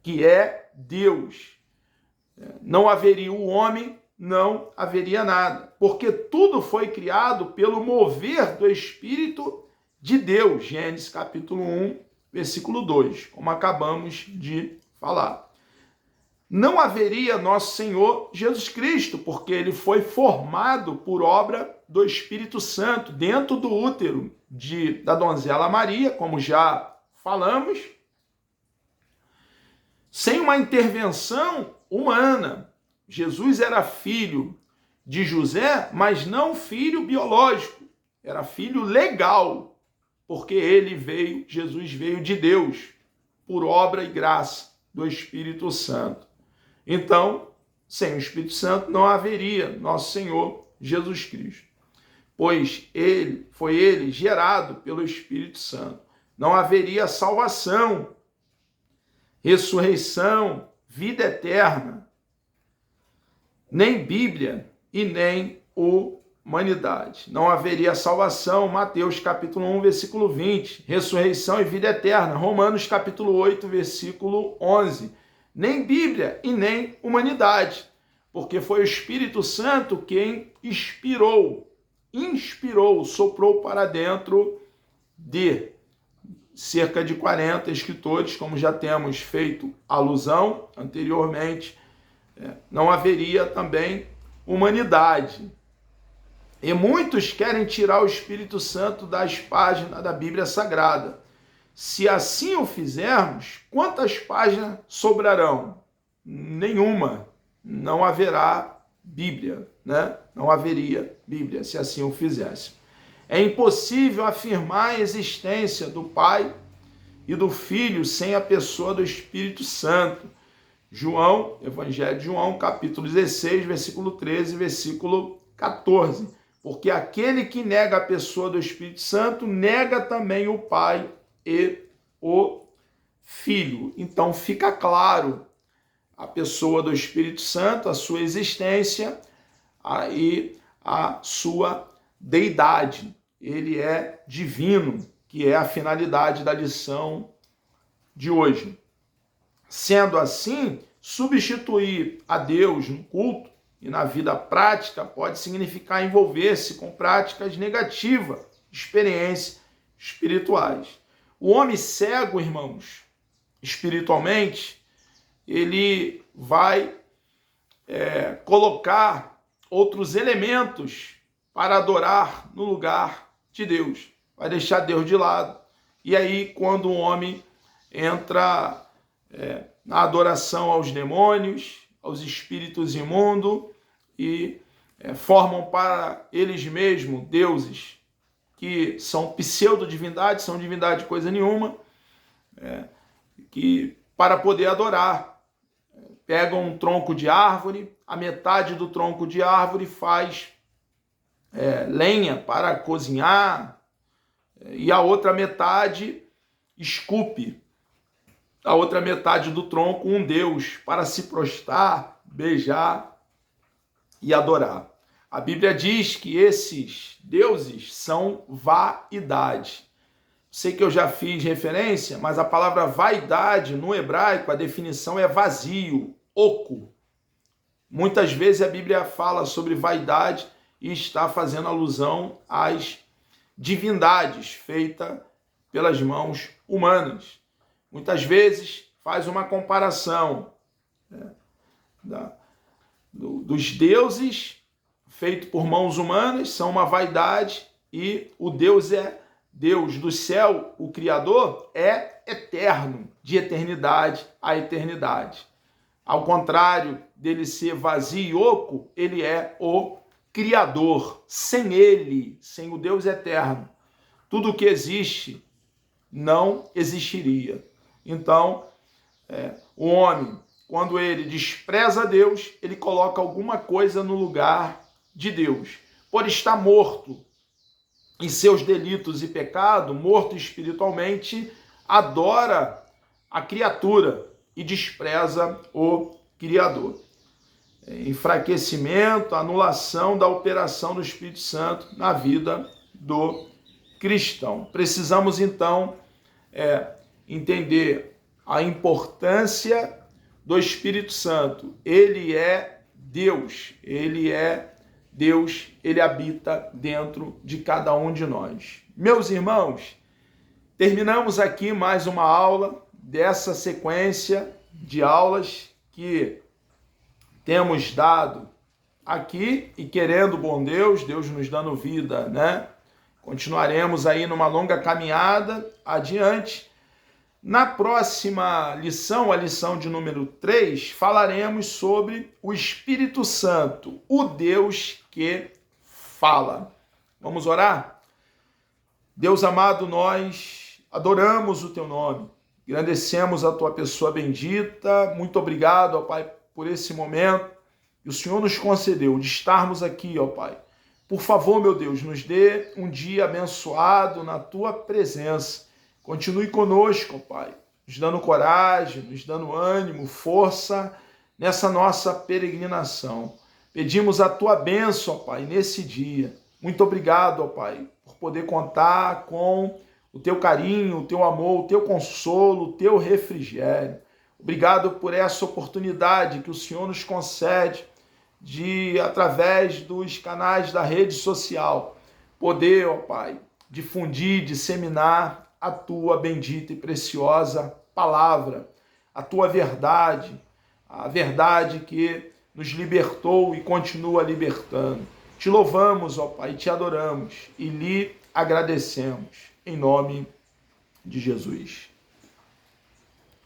que é Deus. Não haveria o homem, não haveria nada, porque tudo foi criado pelo mover do Espírito de Deus. Gênesis capítulo 1, versículo 2, como acabamos de falar. Não haveria nosso Senhor Jesus Cristo, porque ele foi formado por obra do Espírito Santo dentro do útero da donzela Maria, como já falamos, sem uma intervenção humana. Jesus era filho de José, mas não filho biológico, era filho legal, porque Jesus veio de Deus, por obra e graça do Espírito Santo. Então, sem o Espírito Santo não haveria nosso Senhor Jesus Cristo, pois foi ele gerado pelo Espírito Santo. Não haveria salvação, ressurreição, vida eterna, nem Bíblia e nem humanidade. Não haveria salvação, Mateus capítulo 1, versículo 20, ressurreição e vida eterna, Romanos capítulo 8, versículo 11, nem Bíblia e nem humanidade, porque foi o Espírito Santo quem inspirou, soprou para dentro de cerca de 40 escritores, como já temos feito alusão anteriormente. Não haveria também humanidade. E muitos querem tirar o Espírito Santo das páginas da Bíblia Sagrada. Se assim o fizermos, quantas páginas sobrarão? Nenhuma. Não haverá Bíblia, né? Não haveria Bíblia se assim o fizesse. É impossível afirmar a existência do Pai e do Filho sem a pessoa do Espírito Santo. Evangelho de João, capítulo 16, versículo 13, versículo 14. Porque aquele que nega a pessoa do Espírito Santo, nega também o Pai e o Filho. Então fica claro a pessoa do Espírito Santo, a sua existência e a sua deidade. Ele é divino, que é a finalidade da lição de hoje. Sendo assim, substituir a Deus no culto e na vida prática pode significar envolver-se com práticas negativas, experiências espirituais. O homem cego, irmãos, espiritualmente, ele vai colocar outros elementos para adorar no lugar de Deus. Vai deixar Deus de lado. E aí, quando o homem entra na adoração aos demônios, aos espíritos imundos, e formam para eles mesmos deuses que são pseudo-divindade, são divindade coisa nenhuma, que para poder adorar, pegam um tronco de árvore, a metade do tronco de árvore faz lenha para cozinhar, e a outra metade esculpe a outra metade do tronco um deus para se prostrar, beijar e adorar. A Bíblia diz que esses deuses são vaidade. Sei que eu já fiz referência, mas a palavra vaidade no hebraico, a definição é vazio, oco. Muitas vezes a Bíblia fala sobre vaidade e está fazendo alusão às divindades feitas pelas mãos humanas. Muitas vezes faz uma comparação dos deuses feitos por mãos humanas, são uma vaidade, e o Deus é Deus do céu, o Criador, é eterno, de eternidade a eternidade. Ao contrário dele ser vazio e oco, ele é o Criador. Sem ele, sem o Deus eterno, tudo que existe não existiria. Então, o homem, quando ele despreza Deus, ele coloca alguma coisa no lugar de Deus. Por estar morto em seus delitos e pecado, morto espiritualmente, adora a criatura e despreza o Criador. Enfraquecimento, anulação da operação do Espírito Santo na vida do cristão. Precisamos, então, entender a importância do Espírito Santo. Ele é Deus, ele é Deus, ele habita dentro de cada um de nós. Meus irmãos, terminamos aqui mais uma aula dessa sequência de aulas que temos dado aqui e querendo bom Deus nos dando vida, né? Continuaremos aí numa longa caminhada adiante. Na próxima lição, a lição de número 3, falaremos sobre o Espírito Santo, o Deus que fala. Vamos orar? Deus amado, nós adoramos o teu nome, agradecemos a tua pessoa bendita, muito obrigado, ó Pai, por esse momento que o Senhor nos concedeu de estarmos aqui, ó Pai. Por favor, meu Deus, nos dê um dia abençoado na tua presença. Continue conosco, ó Pai, nos dando coragem, nos dando ânimo, força nessa nossa peregrinação. Pedimos a tua bênção, ó Pai, nesse dia. Muito obrigado, ó Pai, por poder contar com o teu carinho, o teu amor, o teu consolo, o teu refrigério. Obrigado por essa oportunidade que o Senhor nos concede de, através dos canais da rede social, poder, ó Pai, difundir, disseminar a tua bendita e preciosa palavra, a tua verdade, a verdade que nos libertou e continua libertando. Te louvamos, ó Pai, te adoramos e lhe agradecemos, em nome de Jesus.